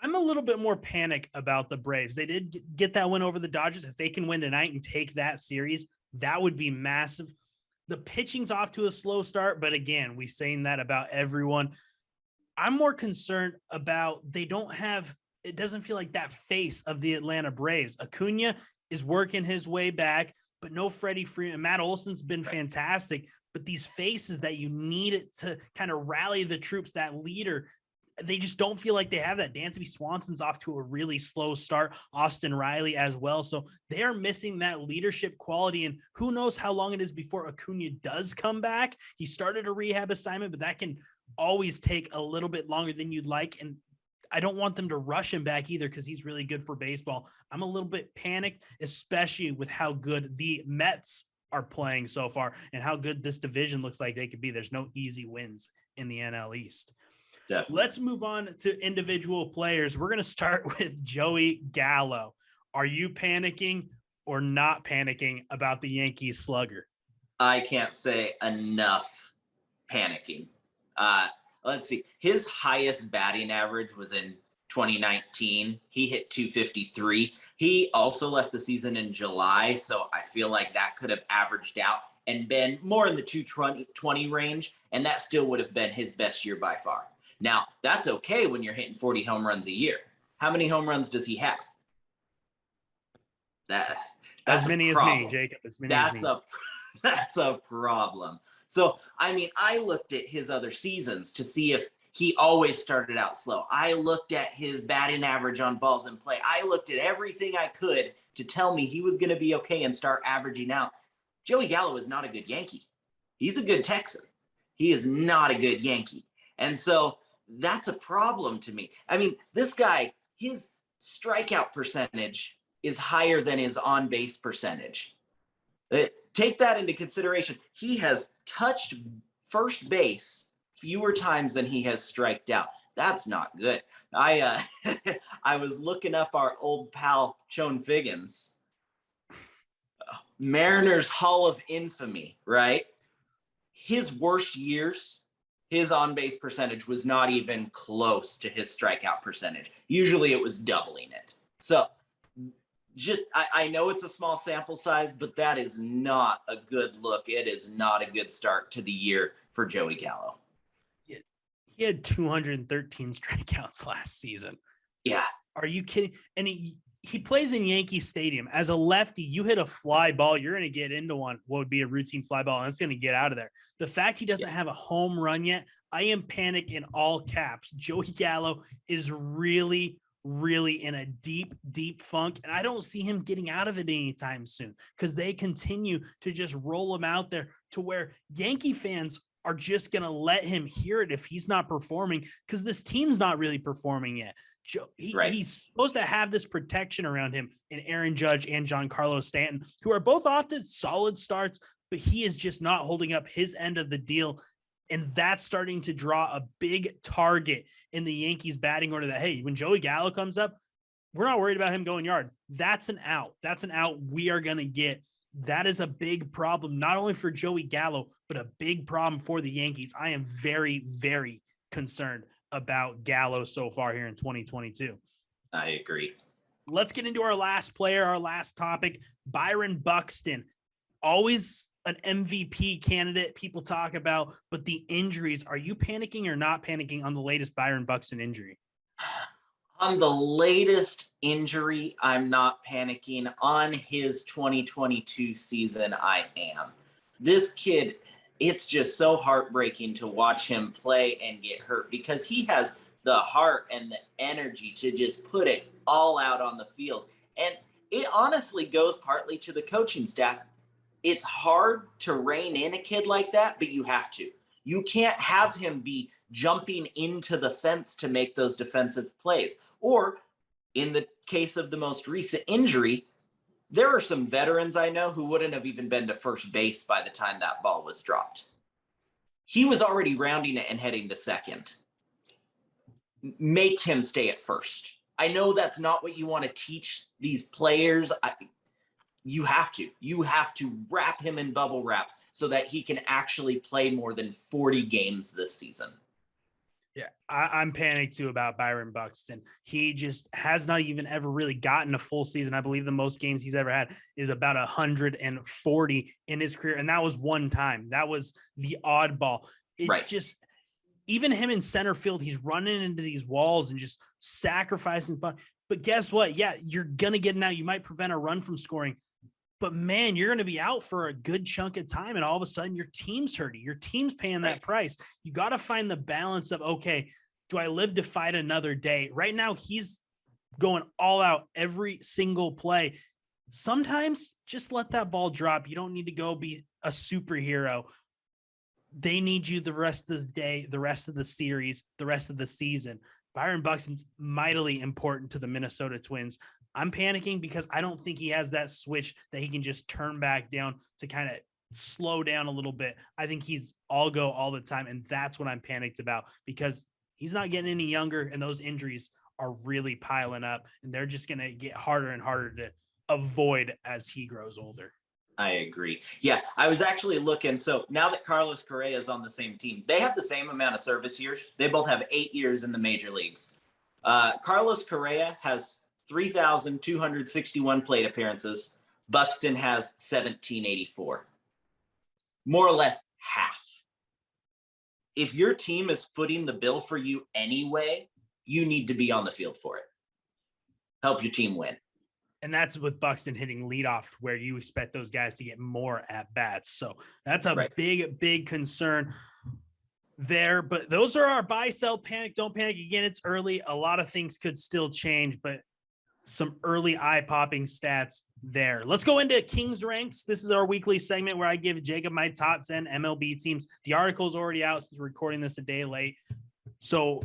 I'm a little bit more panic about the Braves. They did get that win over the Dodgers. If they can win tonight and take that series, that would be massive. The pitching's off to a slow start, but again, we've seen that about everyone. I'm more concerned about they don't have, it doesn't feel like that face of the Atlanta Braves. Acuna is working his way back, but no Freddie Freeman. Matt Olson's been fantastic, but these faces that you need to kind of rally the troops, that leader, they just don't feel like they have that. Dansby Swanson's off to a really slow start. Austin Riley as well. So they are missing that leadership quality. And who knows how long it is before Acuna does come back. He started a rehab assignment, but that can always take a little bit longer than you'd like. And I don't want them to rush him back either, because he's really good for baseball. I'm a little bit panicked, especially with how good the Mets are playing so far and how good this division looks like they could be. There's no easy wins in the NL East. Definitely. Let's move on to individual players. We're going to start with Joey Gallo. Are you panicking or not panicking about the Yankees slugger? I can't say enough panicking. Let's see. His highest batting average was in 2019. He hit 253. He also left the season in July, so I feel like that could have averaged out and been more in the 220 range, and that still would have been his best year by far. Now, that's okay when you're hitting 40 home runs a year. How many home runs does he have? That's as many as me, Jacob. As many as me. That's a problem. So, I mean, I looked at his other seasons to see if he always started out slow. I looked at his batting average on balls in play. I looked at everything I could to tell me he was going to be okay and start averaging out. Joey Gallo is not a good Yankee. He's a good Texan. He is not a good Yankee. And so that's a problem to me. I mean, this guy, his strikeout percentage is higher than his on-base percentage. Take that into consideration. He has touched first base fewer times than he has striked out. That's not good. I was looking up our old pal Chone Figgins, Mariners Hall of Infamy, right? His worst years, his on-base percentage was not even close to his strikeout percentage. Usually it was doubling it. So just, I know it's a small sample size, but that is not a good look. It is not a good start to the year for Joey Gallo. He had 213 strikeouts last season. Yeah. Are you kidding? And he plays in Yankee Stadium. As a lefty, you hit a fly ball, you're going to get into what would be a routine fly ball, and it's going to get out of there. The fact he doesn't have a home run yet, I am panic in all caps. Joey Gallo is really, really in a deep, deep funk, and I don't see him getting out of it anytime soon because they continue to just roll him out there to where Yankee fans are just going to let him hear it if he's not performing because this team's not really performing yet. He's supposed to have this protection around him in Aaron Judge and Giancarlo Stanton, who are both off to solid starts, but he is just not holding up his end of the deal. And that's starting to draw a big target in the Yankees batting order that, hey, when Joey Gallo comes up, we're not worried about him going yard. That's an out. That's an out we are going to get. That is a big problem, not only for Joey Gallo, but a big problem for the Yankees. I am very, very concerned about Gallo so far here in 2022. I agree. Let's get into our last player, our last topic, Byron Buxton. Always an MVP candidate people talk about, but the injuries, are you panicking or not panicking on the latest Byron Buxton injury? On the latest injury, I'm not panicking. On his 2022 season, I am. This kid, it's just so heartbreaking to watch him play and get hurt because he has the heart and the energy to just put it all out on the field. And it honestly goes partly to the coaching staff. It's hard to rein in a kid like that, but you have to. You can't have him be jumping into the fence to make those defensive plays. Or in the case of the most recent injury, there are some veterans I know who wouldn't have even been to first base by the time that ball was dropped. He was already rounding it and heading to second. Make him stay at first. I know that's not what you want to teach these players. You have to wrap him in bubble wrap so that he can actually play more than 40 games this season. Yeah, I'm panicked too about Byron Buxton. He just has not even ever really gotten a full season. I believe the most games he's ever had is about 140 in his career. And that was one time. That was the oddball. It's just, even him in center field, he's running into these walls and just sacrificing. But guess what? Yeah, you're going to get an out. You might prevent a run from scoring. But man, you're going to be out for a good chunk of time. And all of a sudden your team's hurting. Your team's paying that price. You got to find the balance of, okay, do I live to fight another day? Right now, he's going all out every single play. Sometimes just let that ball drop. You don't need to go be a superhero. They need you the rest of the day, the rest of the series, the rest of the season. Byron Buxton's mightily important to the Minnesota Twins. I'm panicking because I don't think he has that switch that he can just turn back down to kind of slow down a little bit. I think he's all go all the time. And that's what I'm panicked about because he's not getting any younger and those injuries are really piling up and they're just going to get harder and harder to avoid as he grows older. I agree. Yeah, I was actually looking. So now that Carlos Correa is on the same team, they have the same amount of service years. They both have 8 years in the major leagues. Carlos Correa has 3,261 plate appearances. Buxton has 1,784. More or less half. If your team is footing the bill for you anyway, you need to be on the field for it. Help your team win. And that's with Buxton hitting leadoff where you expect those guys to get more at bats. So that's a big, big concern there. But those are our buy, sell, panic, don't panic. Again, it's early. A lot of things could still change, but some early eye-popping stats there. Let's go into Kings Ranks. This is our weekly segment where I give Jacob my top 10 MLB teams. The article is already out since we're recording this a day late. So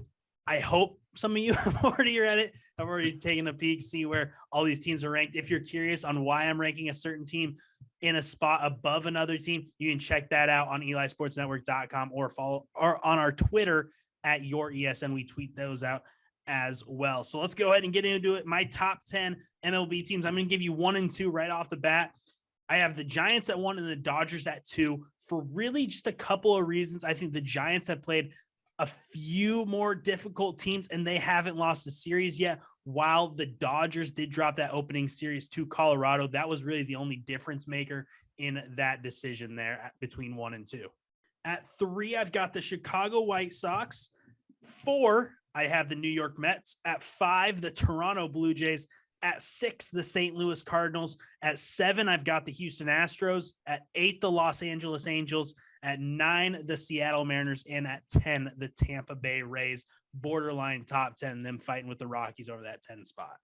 I hope some of you have already read it. I've already taken a peek, see where all these teams are ranked. If you're curious on why I'm ranking a certain team in a spot above another team, you can check that out on elisportsnetwork.com or follow or on our Twitter at YourESN. We tweet those out as well. So let's go ahead and get into it. My top 10 MLB teams. I'm going to give you 1 and 2 right off the bat. I have the Giants at 1 and the Dodgers at 2 for really just a couple of reasons. I think the Giants have played a few more difficult teams and they haven't lost a series yet. While the Dodgers did drop that opening series to Colorado, that was really the only difference maker in that decision there between 1 and 2. At 3, I've got the Chicago White Sox. 4, I have the New York Mets. At 5, the Toronto Blue Jays. At 6, the St. Louis Cardinals. At 7, I've got the Houston Astros. At 8, the Los Angeles Angels. At 9, the Seattle Mariners. And at 10, the Tampa Bay Rays. Borderline top 10, them fighting with the Rockies over that 10 spot.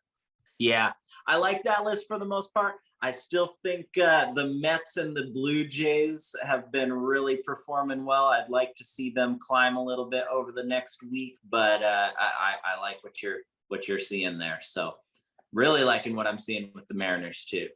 Yeah, I like that list for the most part. I still think the Mets and the Blue Jays have been really performing well. I'd like to see them climb a little bit over the next week, but I like what you're seeing there. So really liking what I'm seeing with the Mariners too.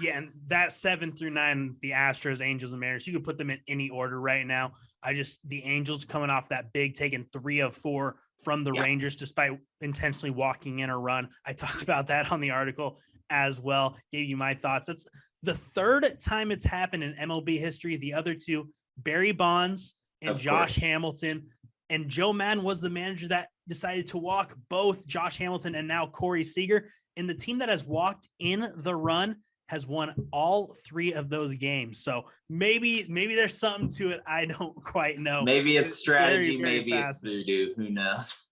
Yeah, and that 7 through 9, the Astros, Angels, and Mariners, you could put them in any order right now. The Angels coming off that big, taking 3 of 4 from the Rangers, despite intentionally walking in a run. I talked about that on the article as well, gave you my thoughts. That's the third time it's happened in MLB history. The other two, Barry Bonds and Josh Hamilton. And Joe Madden was the manager that decided to walk both Josh Hamilton and now Corey Seager. And the team that has walked in the run has won all 3 of those games. So maybe there's something to it. I don't quite know. Maybe it's strategy. Very maybe it's voodoo. Who knows?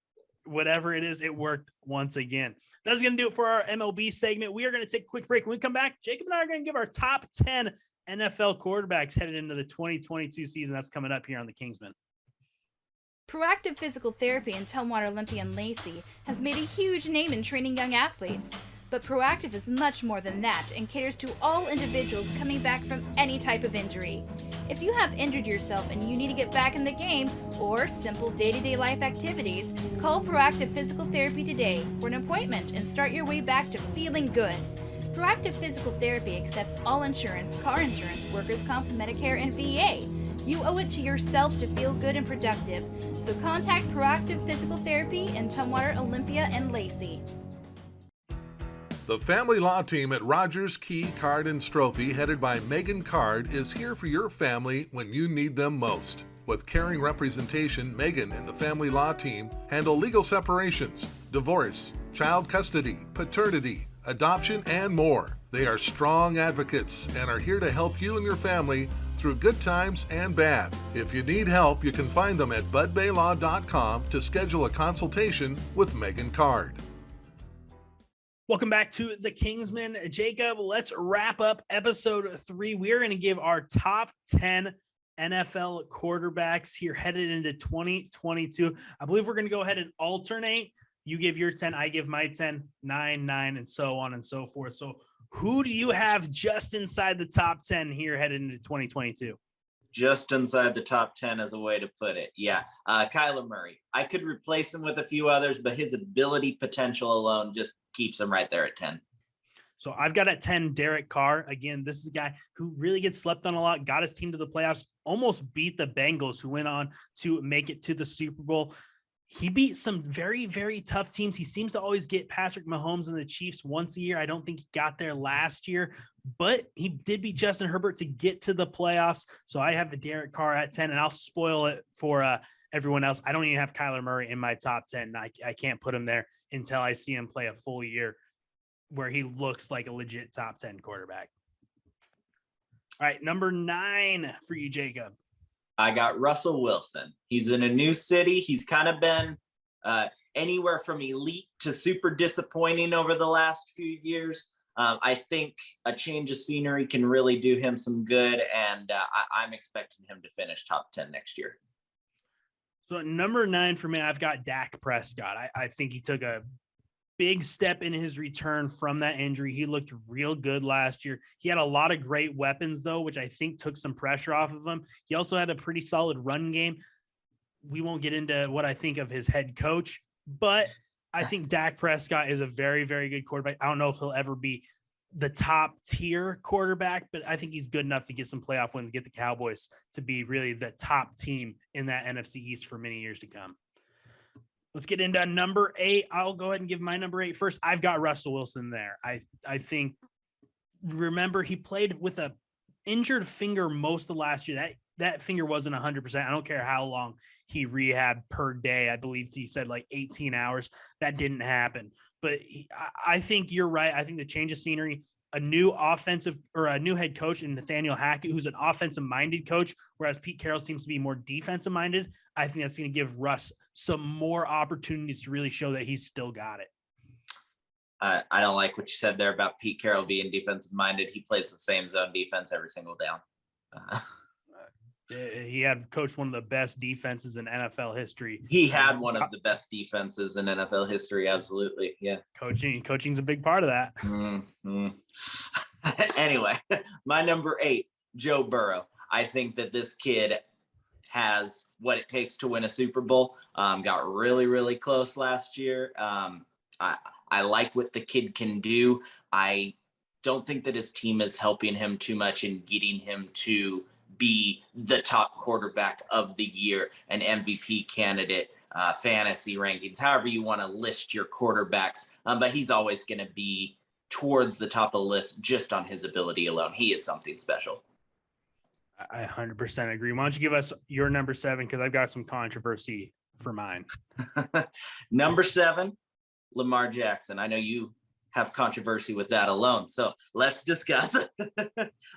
Whatever it is, it worked once again. That's going to do it for our MLB segment. We are going to take a quick break. When we come back, Jacob and I are going to give our top 10 NFL quarterbacks headed into the 2022 season. That's coming up here on the Kingsmen. Proactive Physical Therapy in Tumwater, Olympia, and Lacey has made a huge name in training young athletes. But Proactive is much more than that and caters to all individuals coming back from any type of injury. If you have injured yourself and you need to get back in the game or simple day-to-day life activities, call Proactive Physical Therapy today for an appointment and start your way back to feeling good. Proactive Physical Therapy accepts all insurance, car insurance, workers' comp, Medicare, and VA. You owe it to yourself to feel good and productive. So contact Proactive Physical Therapy in Tumwater, Olympia, and Lacey. The family law team at Rogers, Key, Card, and Strophe, headed by Megan Card, is here for your family when you need them most. With caring representation, Megan and the family law team handle legal separations, divorce, child custody, paternity, adoption, and more. They are strong advocates and are here to help you and your family through good times and bad. If you need help, you can find them at budbaylaw.com to schedule a consultation with Megan Card. Welcome back to the Kingsmen. Jacob, let's wrap up episode 3. We're going to give our top 10 NFL quarterbacks here headed into 2022. I believe we're going to go ahead and alternate. You give your 10, I give my 10, 9, and so on and so forth. So who do you have just inside the top 10 here headed into 2022? Just inside the top 10 is a way to put it. Yeah. Kyler Murray. I could replace him with a few others, but his ability potential alone just keeps him right there at 10. So I've got at 10, Derek Carr. Again, this is a guy who really gets slept on a lot, got his team to the playoffs, almost beat the Bengals, who went on to make it to the Super Bowl. He beat some very, very tough teams. He seems to always get Patrick Mahomes and the Chiefs once a year. I don't think he got there last year, but he did beat Justin Herbert to get to the playoffs. So I have the Derek Carr at 10, and I'll spoil it for everyone else. I don't even have Kyler Murray in my top 10. I can't put him there until I see him play a full year where he looks like a legit top 10 quarterback. All right, number 9 for you, Jacob. I got Russell Wilson. He's in a new city. He's kind of been anywhere from elite to super disappointing over the last few years. I think a change of scenery can really do him some good, and I'm expecting him to finish top 10 next year. So at number 9 for me, I've got Dak Prescott. I think he took a big step in his return from that injury. He looked real good last year. He had a lot of great weapons, though, which I think took some pressure off of him. He also had a pretty solid run game. We won't get into what I think of his head coach, but I think Dak Prescott is a very, very good quarterback. I don't know if he'll ever be the top tier quarterback, but I think he's good enough to get some playoff wins, get the Cowboys to be really the top team in that NFC East for many years to come. Let's get into number 8. I'll go ahead and give my number 8 first. I've got Russell Wilson there. I think, remember, he played with a injured finger most of last year. That finger wasn't 100%. I don't care how long he rehabbed per day. I believe he said like 18 hours. That didn't happen. But I think you're right. I think the change of scenery, a new offensive or a new head coach in Nathaniel Hackett, who's an offensive-minded coach, whereas Pete Carroll seems to be more defensive-minded. I think that's going to give Russ some more opportunities to really show that he's still got it. I don't like what you said there about Pete Carroll being defensive minded. He plays the same zone defense every single down. He had coached one of the best defenses in NFL history. He had one of the best defenses in NFL history. Absolutely. Yeah. Coaching's a big part of that. Mm-hmm. Anyway, my number 8, Joe Burrow. I think that this kid has what it takes to win a Super Bowl. Got really, really close last year. I like what the kid can do. I don't think that his team is helping him too much in getting him to be the top quarterback of the year, an MVP candidate, fantasy rankings, however you want to list your quarterbacks. But he's always going to be towards the top of the list just on his ability alone. He is something special. I 100% agree. Why don't you give us your number 7? Because I've got some controversy for mine. Number 7, Lamar Jackson. I know you have controversy with that alone, so let's discuss.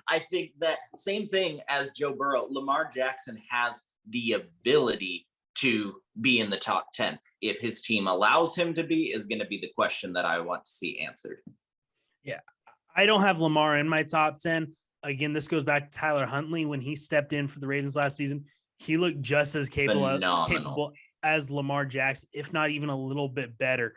I think that same thing as Joe Burrow, Lamar Jackson has the ability to be in the top 10. If his team allows him to be, is going to be the question that I want to see answered. Yeah, I don't have Lamar in my top 10. Again, this goes back to Tyler Huntley. When he stepped in for the Ravens last season, he looked just as capable as Lamar Jackson, if not even a little bit better.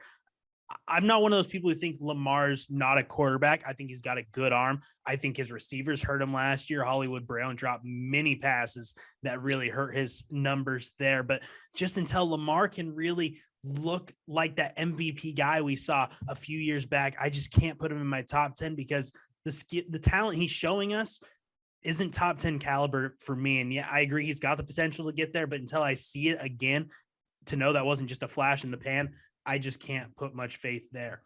I'm not one of those people who think Lamar's not a quarterback. I think he's got a good arm. I think his receivers hurt him last year. Hollywood Brown dropped many passes that really hurt his numbers there. But just until Lamar can really look like that MVP guy we saw a few years back, I just can't put him in my top 10 because the talent he's showing us isn't top 10 caliber for me. And yeah, I agree. He's got the potential to get there, but until I see it again, to know that wasn't just a flash in the pan, I just can't put much faith there.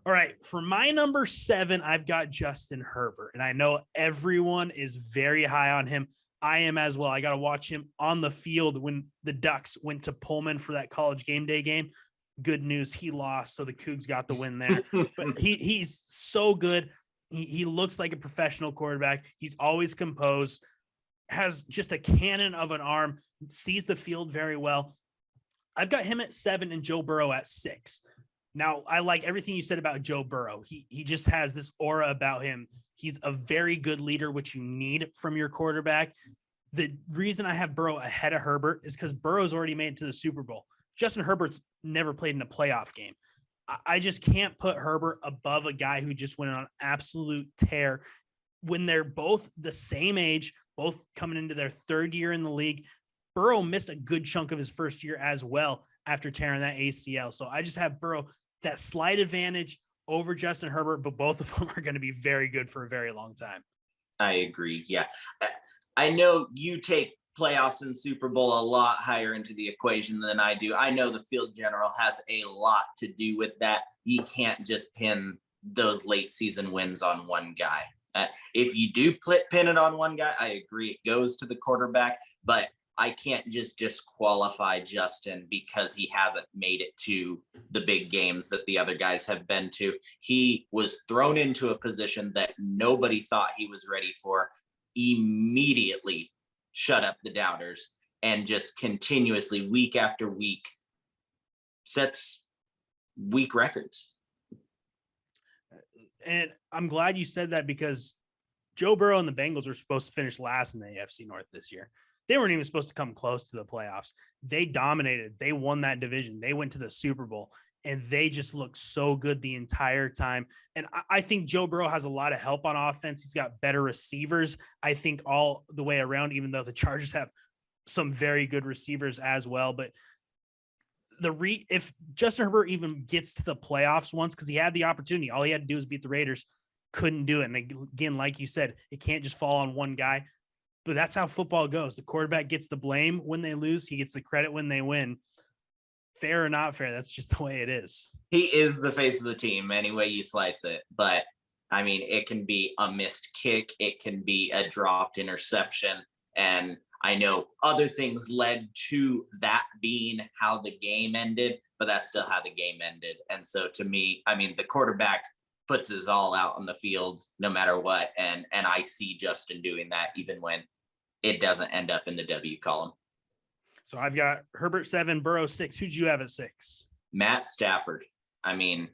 All right. For my number 7, I've got Justin Herbert, and I know everyone is very high on him. I am as well. I got to watch him on the field when the Ducks went to Pullman for that college game day game. Good news. He lost. So the Cougs got the win there, but he's so good. He looks like a professional quarterback. He's always composed, has just a cannon of an arm, sees the field very well. I've got him at 7 and Joe Burrow at 6. Now, I like everything you said about Joe Burrow. He just has this aura about him. He's a very good leader, which you need from your quarterback. The reason I have Burrow ahead of Herbert is because Burrow's already made it to the Super Bowl. Justin Herbert's never played in a playoff game. I just can't put Herbert above a guy who just went on an absolute tear when they're both the same age, both coming into their 3rd year in the league. Burrow missed a good chunk of his first year as well after tearing that ACL. So I just have Burrow that slight advantage over Justin Herbert, but both of them are going to be very good for a very long time. I agree. Yeah. I know you take playoffs and Super Bowl a lot higher into the equation than I do. I know the field general has a lot to do with that. You can't just pin those late season wins on one guy. If you do pin it on one guy, I agree. It goes to the quarterback, but I can't just disqualify Justin because he hasn't made it to the big games that the other guys have been to. He was thrown into a position that nobody thought he was ready for, immediately shut up the doubters, and just continuously, week after week, sets week records. And I'm glad you said that because Joe Burrow and the Bengals were supposed to finish last in the AFC North this year. They weren't even supposed to come close to the playoffs. They dominated. They won that division. They went to the Super Bowl, and they just looked so good the entire time. And I think Joe Burrow has a lot of help on offense. He's got better receivers, I think, all the way around, even though the Chargers have some very good receivers as well. But if Justin Herbert even gets to the playoffs once, because he had the opportunity, all he had to do was beat the Raiders, couldn't do it. And again, like you said, it can't just fall on one guy. But that's how football goes. The quarterback gets the blame when they lose. He gets the credit when they win. Fair or not fair, that's just the way it is. He is the face of the team, any way you slice it. But, I mean, it can be a missed kick. It can be a dropped interception. And I know other things led to that being how the game ended, but that's still how the game ended. And so to me, I mean, the quarterback puts his all out on the field no matter what. And I see Justin doing that even when it doesn't end up in the W column. So I've got Herbert 7, Burrow 6. Who'd you have at 6? Matt Stafford. I mean,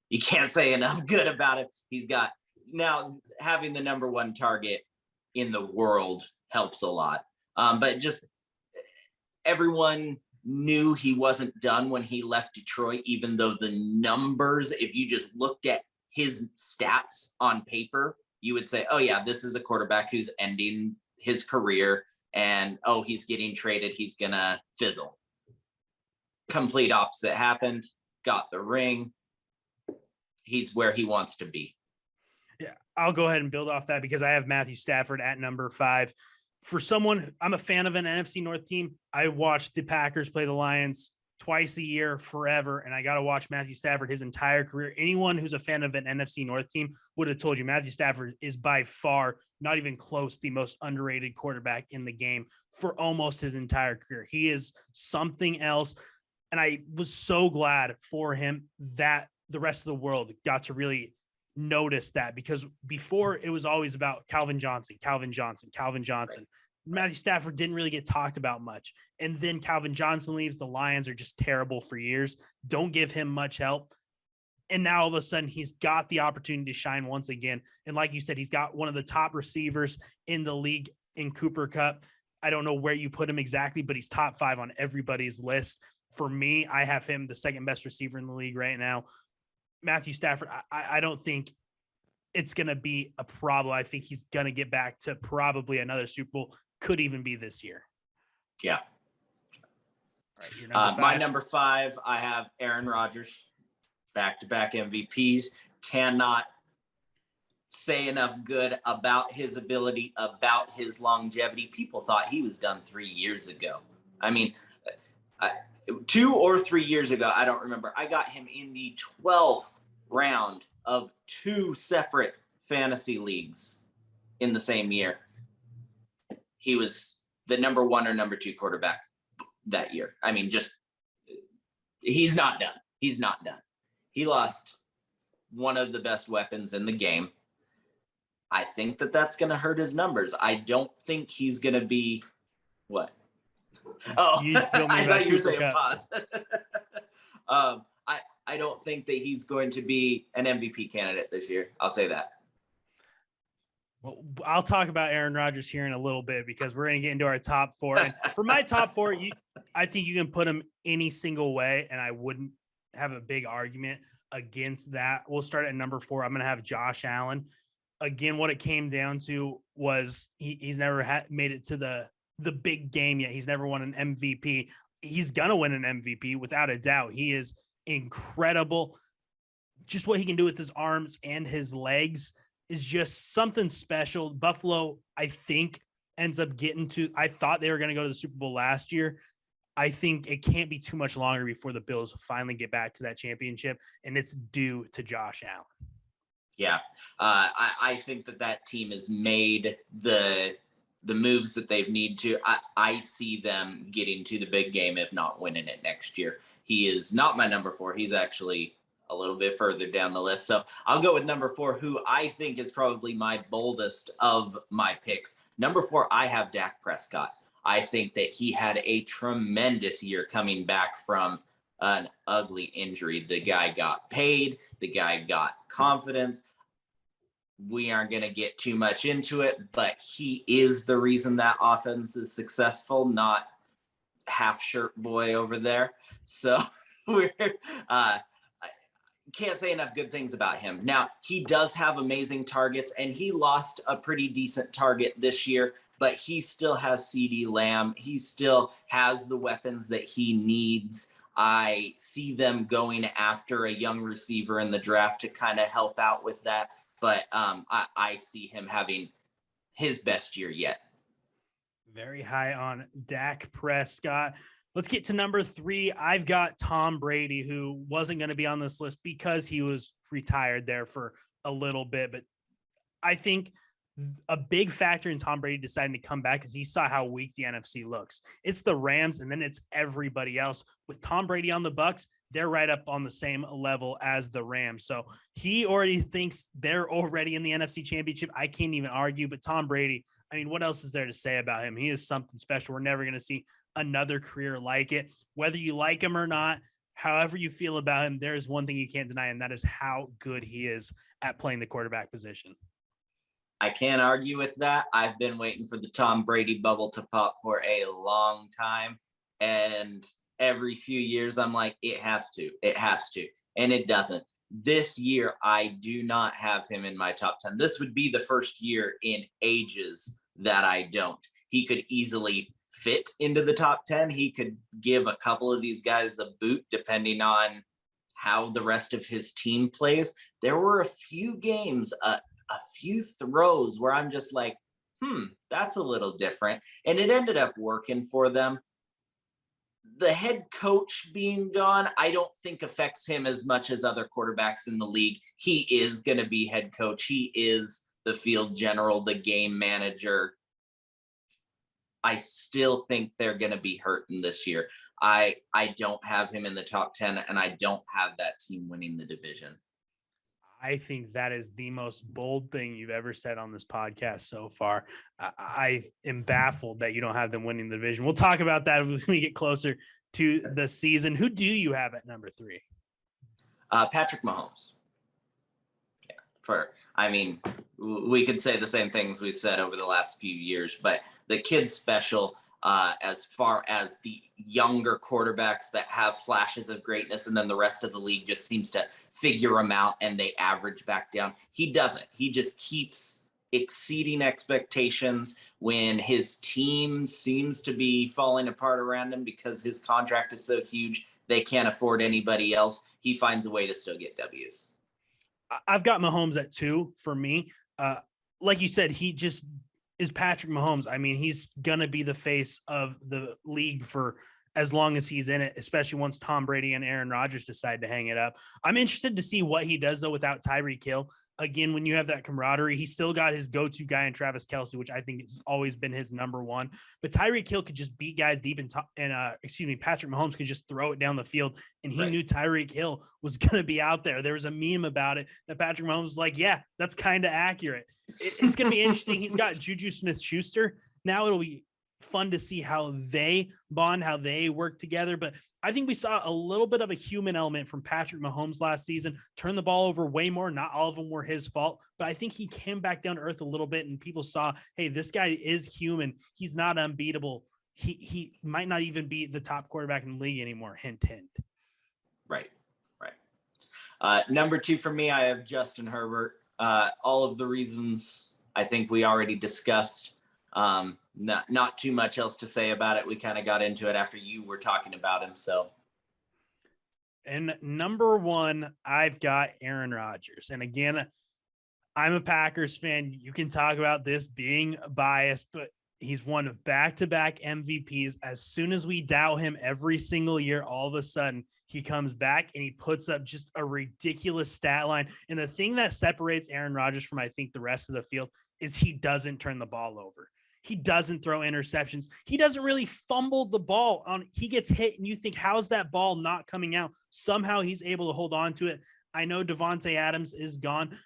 You can't say enough good about him. He's got now having the number one target in the world helps a lot. But just everyone knew he wasn't done when he left Detroit, even though the numbers, if you just looked at his stats on paper, you would say, oh yeah, this is a quarterback who's ending his career, and oh, he's getting traded, he's gonna fizzle. Complete opposite happened, got the ring. He's where he wants to be. Yeah, I'll go ahead and build off that because I have Matthew Stafford at number 5. For someone, I'm a fan of an NFC North team. I watched the Packers play the Lions twice a year forever, and I got to watch Matthew Stafford his entire career. Anyone who's a fan of an NFC North team would have told you Matthew Stafford is by far, not even close, the most underrated quarterback in the game for almost his entire career. He is something else, and I was so glad for him that the rest of the world got to really notice that, because before it was always about Calvin Johnson. Right. Matthew Stafford didn't really get talked about much. And then Calvin Johnson leaves. The Lions are just terrible for years. Don't give him much help. And now all of a sudden he's got the opportunity to shine once again. And like you said, he's got one of the top receivers in the league in Cooper Kupp. I don't know where you put him exactly, but he's top 5 on everybody's list. For me, I have him the second best receiver in the league right now. Matthew Stafford, I don't think it's going to be a problem. I think he's going to get back to probably another Super Bowl, could even be this year. Yeah. All right, my number 5, I have Aaron Rodgers, back-to-back MVPs. Cannot say enough good about his ability, about his longevity. People thought he was done 3 years ago. I mean, 2 or 3 years ago, I don't remember. I got him in the 12th round of 2 separate fantasy leagues in the same year. He was the number 1 or number 2 quarterback that year. I mean, just he's not done. He's not done. He lost one of the best weapons in the game. I think that that's going to hurt his numbers. I don't think he's going to be what? Oh, I thought you were saying pause. I don't think that he's going to be an MVP candidate this year. I'll say that. Well, I'll talk about Aaron Rodgers here in a little bit because we're going to get into our top 4. And for my top 4, I think you can put them any single way, and I wouldn't have a big argument against that. We'll start at number 4. I'm going to have Josh Allen. Again, what it came down to was he's never made it to the big game yet. He's never won an MVP. He's going to win an MVP without a doubt. He is incredible. Just what he can do with his arms and his legs is just something special. Buffalo, I think, ends up getting to, I thought they were going to go to the Super Bowl last year. I think it can't be too much longer before the Bills finally get back to that championship, and it's due to Josh Allen. Yeah. I think that team has made the moves that they've need to. I see them getting to the big game, if not winning it next year. He is not my number 4. He's actually a little bit further down the list. So I'll go with number 4, who I think is probably my boldest of my picks. Number 4, I have Dak Prescott. I think that he had a tremendous year coming back from an ugly injury. The guy got paid. The guy got confidence. We aren't going to get too much into it, but he is the reason that offense is successful, not half shirt boy over there. So we're can't say enough good things about him. Now, he does have amazing targets, and he lost a pretty decent target this year, but he still has CeeDee Lamb. He still has the weapons that he needs. I see them going after a young receiver in the draft to kind of help out with that. But I see him having his best year yet. Very high on Dak Prescott. Let's get to number 3. I've got Tom Brady, who wasn't going to be on this list because he was retired there for a little bit. But I think a big factor in Tom Brady deciding to come back is he saw how weak the NFC looks. It's the Rams, and then it's everybody else. With Tom Brady on the Bucs, they're right up on the same level as the Rams. So he already thinks they're already in the NFC Championship. I can't even argue. But Tom Brady, I mean, what else is there to say about him? He is something special. We're never going to see another career like it. Whether you like him or not, however you feel about him, there is one thing you can't deny, and that is how good he is at playing the quarterback position. I can't argue with that. I've been waiting for the Tom Brady bubble to pop for a long time. And every few years, I'm like, it has to. And it doesn't. This year, I do not have him in my top 10. This would be the first year in ages that I don't. He could easily fit into the top 10. He could give a couple of these guys a boot depending on how the rest of his team plays. There were a few games, a few throws where I'm just like, that's a little different. And it ended up working for them. The head coach being gone, I don't think affects him as much as other quarterbacks in the league. He is going to be head coach. He is the field general, the game manager. I still think they're going to be hurting this year. I don't have him in the top 10, and I don't have that team winning the division. I think that is the most bold thing you've ever said on this podcast so far. I am baffled that you don't have them winning the division. We'll talk about that when we get closer to the season. Who do you have at number 3? Patrick Mahomes. We could say the same things we've said over the last few years, but the kid's special as far as the younger quarterbacks that have flashes of greatness, and then the rest of the league just seems to figure them out and they average back down. He doesn't. He just keeps exceeding expectations when his team seems to be falling apart around him because his contract is so huge they can't afford anybody else. He finds a way to still get W's. I've got Mahomes at 2 for me. Like you said, he just is Patrick Mahomes. I mean, he's going to be the face of the league for as long as he's in it, especially once Tom Brady and Aaron Rodgers decide to hang it up. I'm interested to see what he does, though, without Tyreek Hill. Again, when you have that camaraderie, he still got his go-to guy in Travis Kelce, which I think has always been his number one. But Tyreek Hill could just beat guys deep and Patrick Mahomes could just throw it down the field, and he knew Tyreek Hill was going to be out there. There was a meme about it that Patrick Mahomes was like, yeah, that's kind of accurate. It's going to be interesting. He's got Juju Smith-Schuster. Now it'll be fun to see how they bond, how they work together. But I think we saw a little bit of a human element from Patrick Mahomes last season, turn the ball over way more. Not all of them were his fault, but I think he came back down to earth a little bit, and people saw, hey, this guy is human. He's not unbeatable. He might not even be the top quarterback in the league anymore. Hint, hint. Right. Number 2 for me, I have Justin Herbert. All of the reasons I think we already discussed. Not too much else to say about it. We kind of got into it after you were talking about him. So, and number 1, I've got Aaron Rodgers. And again, I'm a Packers fan. You can talk about this being biased, but he's won back-to-back MVPs. As soon as we doubt him every single year, all of a sudden he comes back and he puts up just a ridiculous stat line. And the thing that separates Aaron Rodgers from, I think, the rest of the field is he doesn't turn the ball over. He doesn't throw interceptions. He doesn't really fumble the ball on. He gets hit and you think, how's that ball not coming out? Somehow he's able to hold on to it. I know Devontae Adams is gone,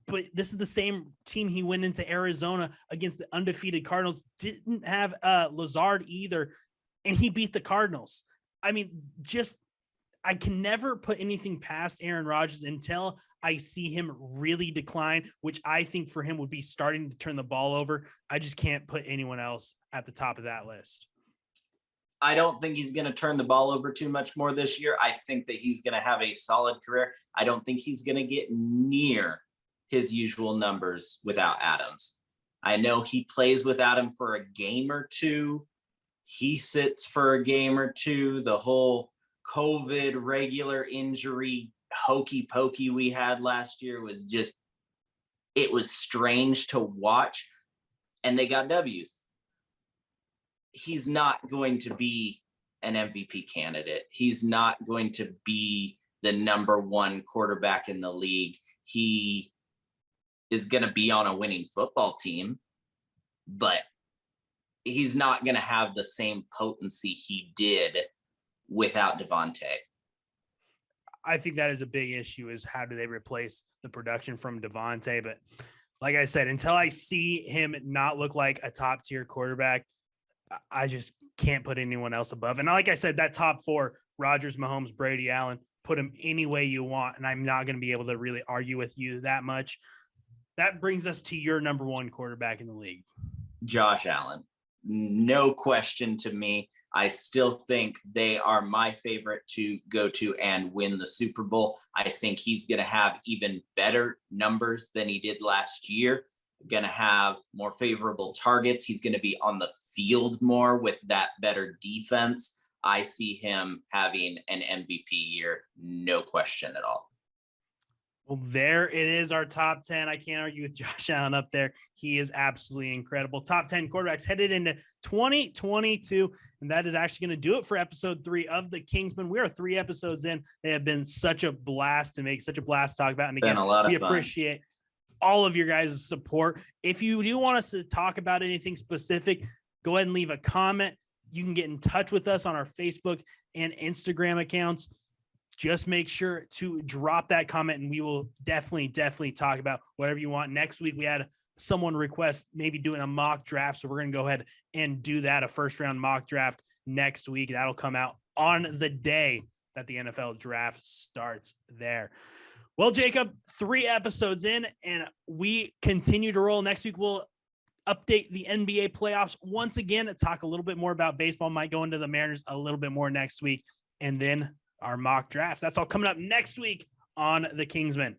but this is the same team he went into Arizona against the undefeated Cardinals. Didn't have Lazard either, and he beat the Cardinals. I mean, I can never put anything past Aaron Rodgers until I see him really decline, which I think for him would be starting to turn the ball over. I just can't put anyone else at the top of that list. I don't think he's going to turn the ball over too much more this year. I think that he's going to have a solid career. I don't think he's going to get near his usual numbers without Adams. I know he plays without him for a game or two. He sits for a game or two. The whole COVID regular injury hokey pokey we had last year was just, it was strange to watch, and they got W's. He's not going to be an MVP candidate. He's not going to be the number 1 quarterback in the league. He is going to be on a winning football team, but he's not going to have the same potency he did without Devontae. I think that is a big issue, is how do they replace the production from Devontae? But like I said, until I see him not look like a top tier quarterback, I just can't put anyone else above. And like I said, that top 4, Rodgers, Mahomes, Brady, Allen, put them any way you want. And I'm not going to be able to really argue with you that much. That brings us to your number one quarterback in the league. Josh Allen. No question to me. I still think they are my favorite to go to and win the Super Bowl. I think he's going to have even better numbers than he did last year. Going to have more favorable targets. He's going to be on the field more with that better defense. I see him having an MVP year, no question at all. Well, there it is, our top 10. I can't argue with Josh Allen up there. He is absolutely incredible. Top 10 quarterbacks headed into 2022. And that is actually going to do it for episode 3 of the Kingsmen. We are 3 episodes in. They have been such a blast to make, such a blast to talk about. And again, we appreciate all of your guys' support. If you do want us to talk about anything specific, go ahead and leave a comment. You can get in touch with us on our Facebook and Instagram accounts. Just make sure to drop that comment and we will definitely talk about whatever you want. Next week, we had someone request maybe doing a mock draft. So we're going to go ahead and do that, a first round mock draft next week. That'll come out on the day that the NFL draft starts there. Well, Jacob, 3 episodes in and we continue to roll. Next week, we'll update the NBA playoffs once again to talk a little bit more about baseball. Might go into the Mariners a little bit more next week. And then our mock drafts. That's all coming up next week on the Kingsmen.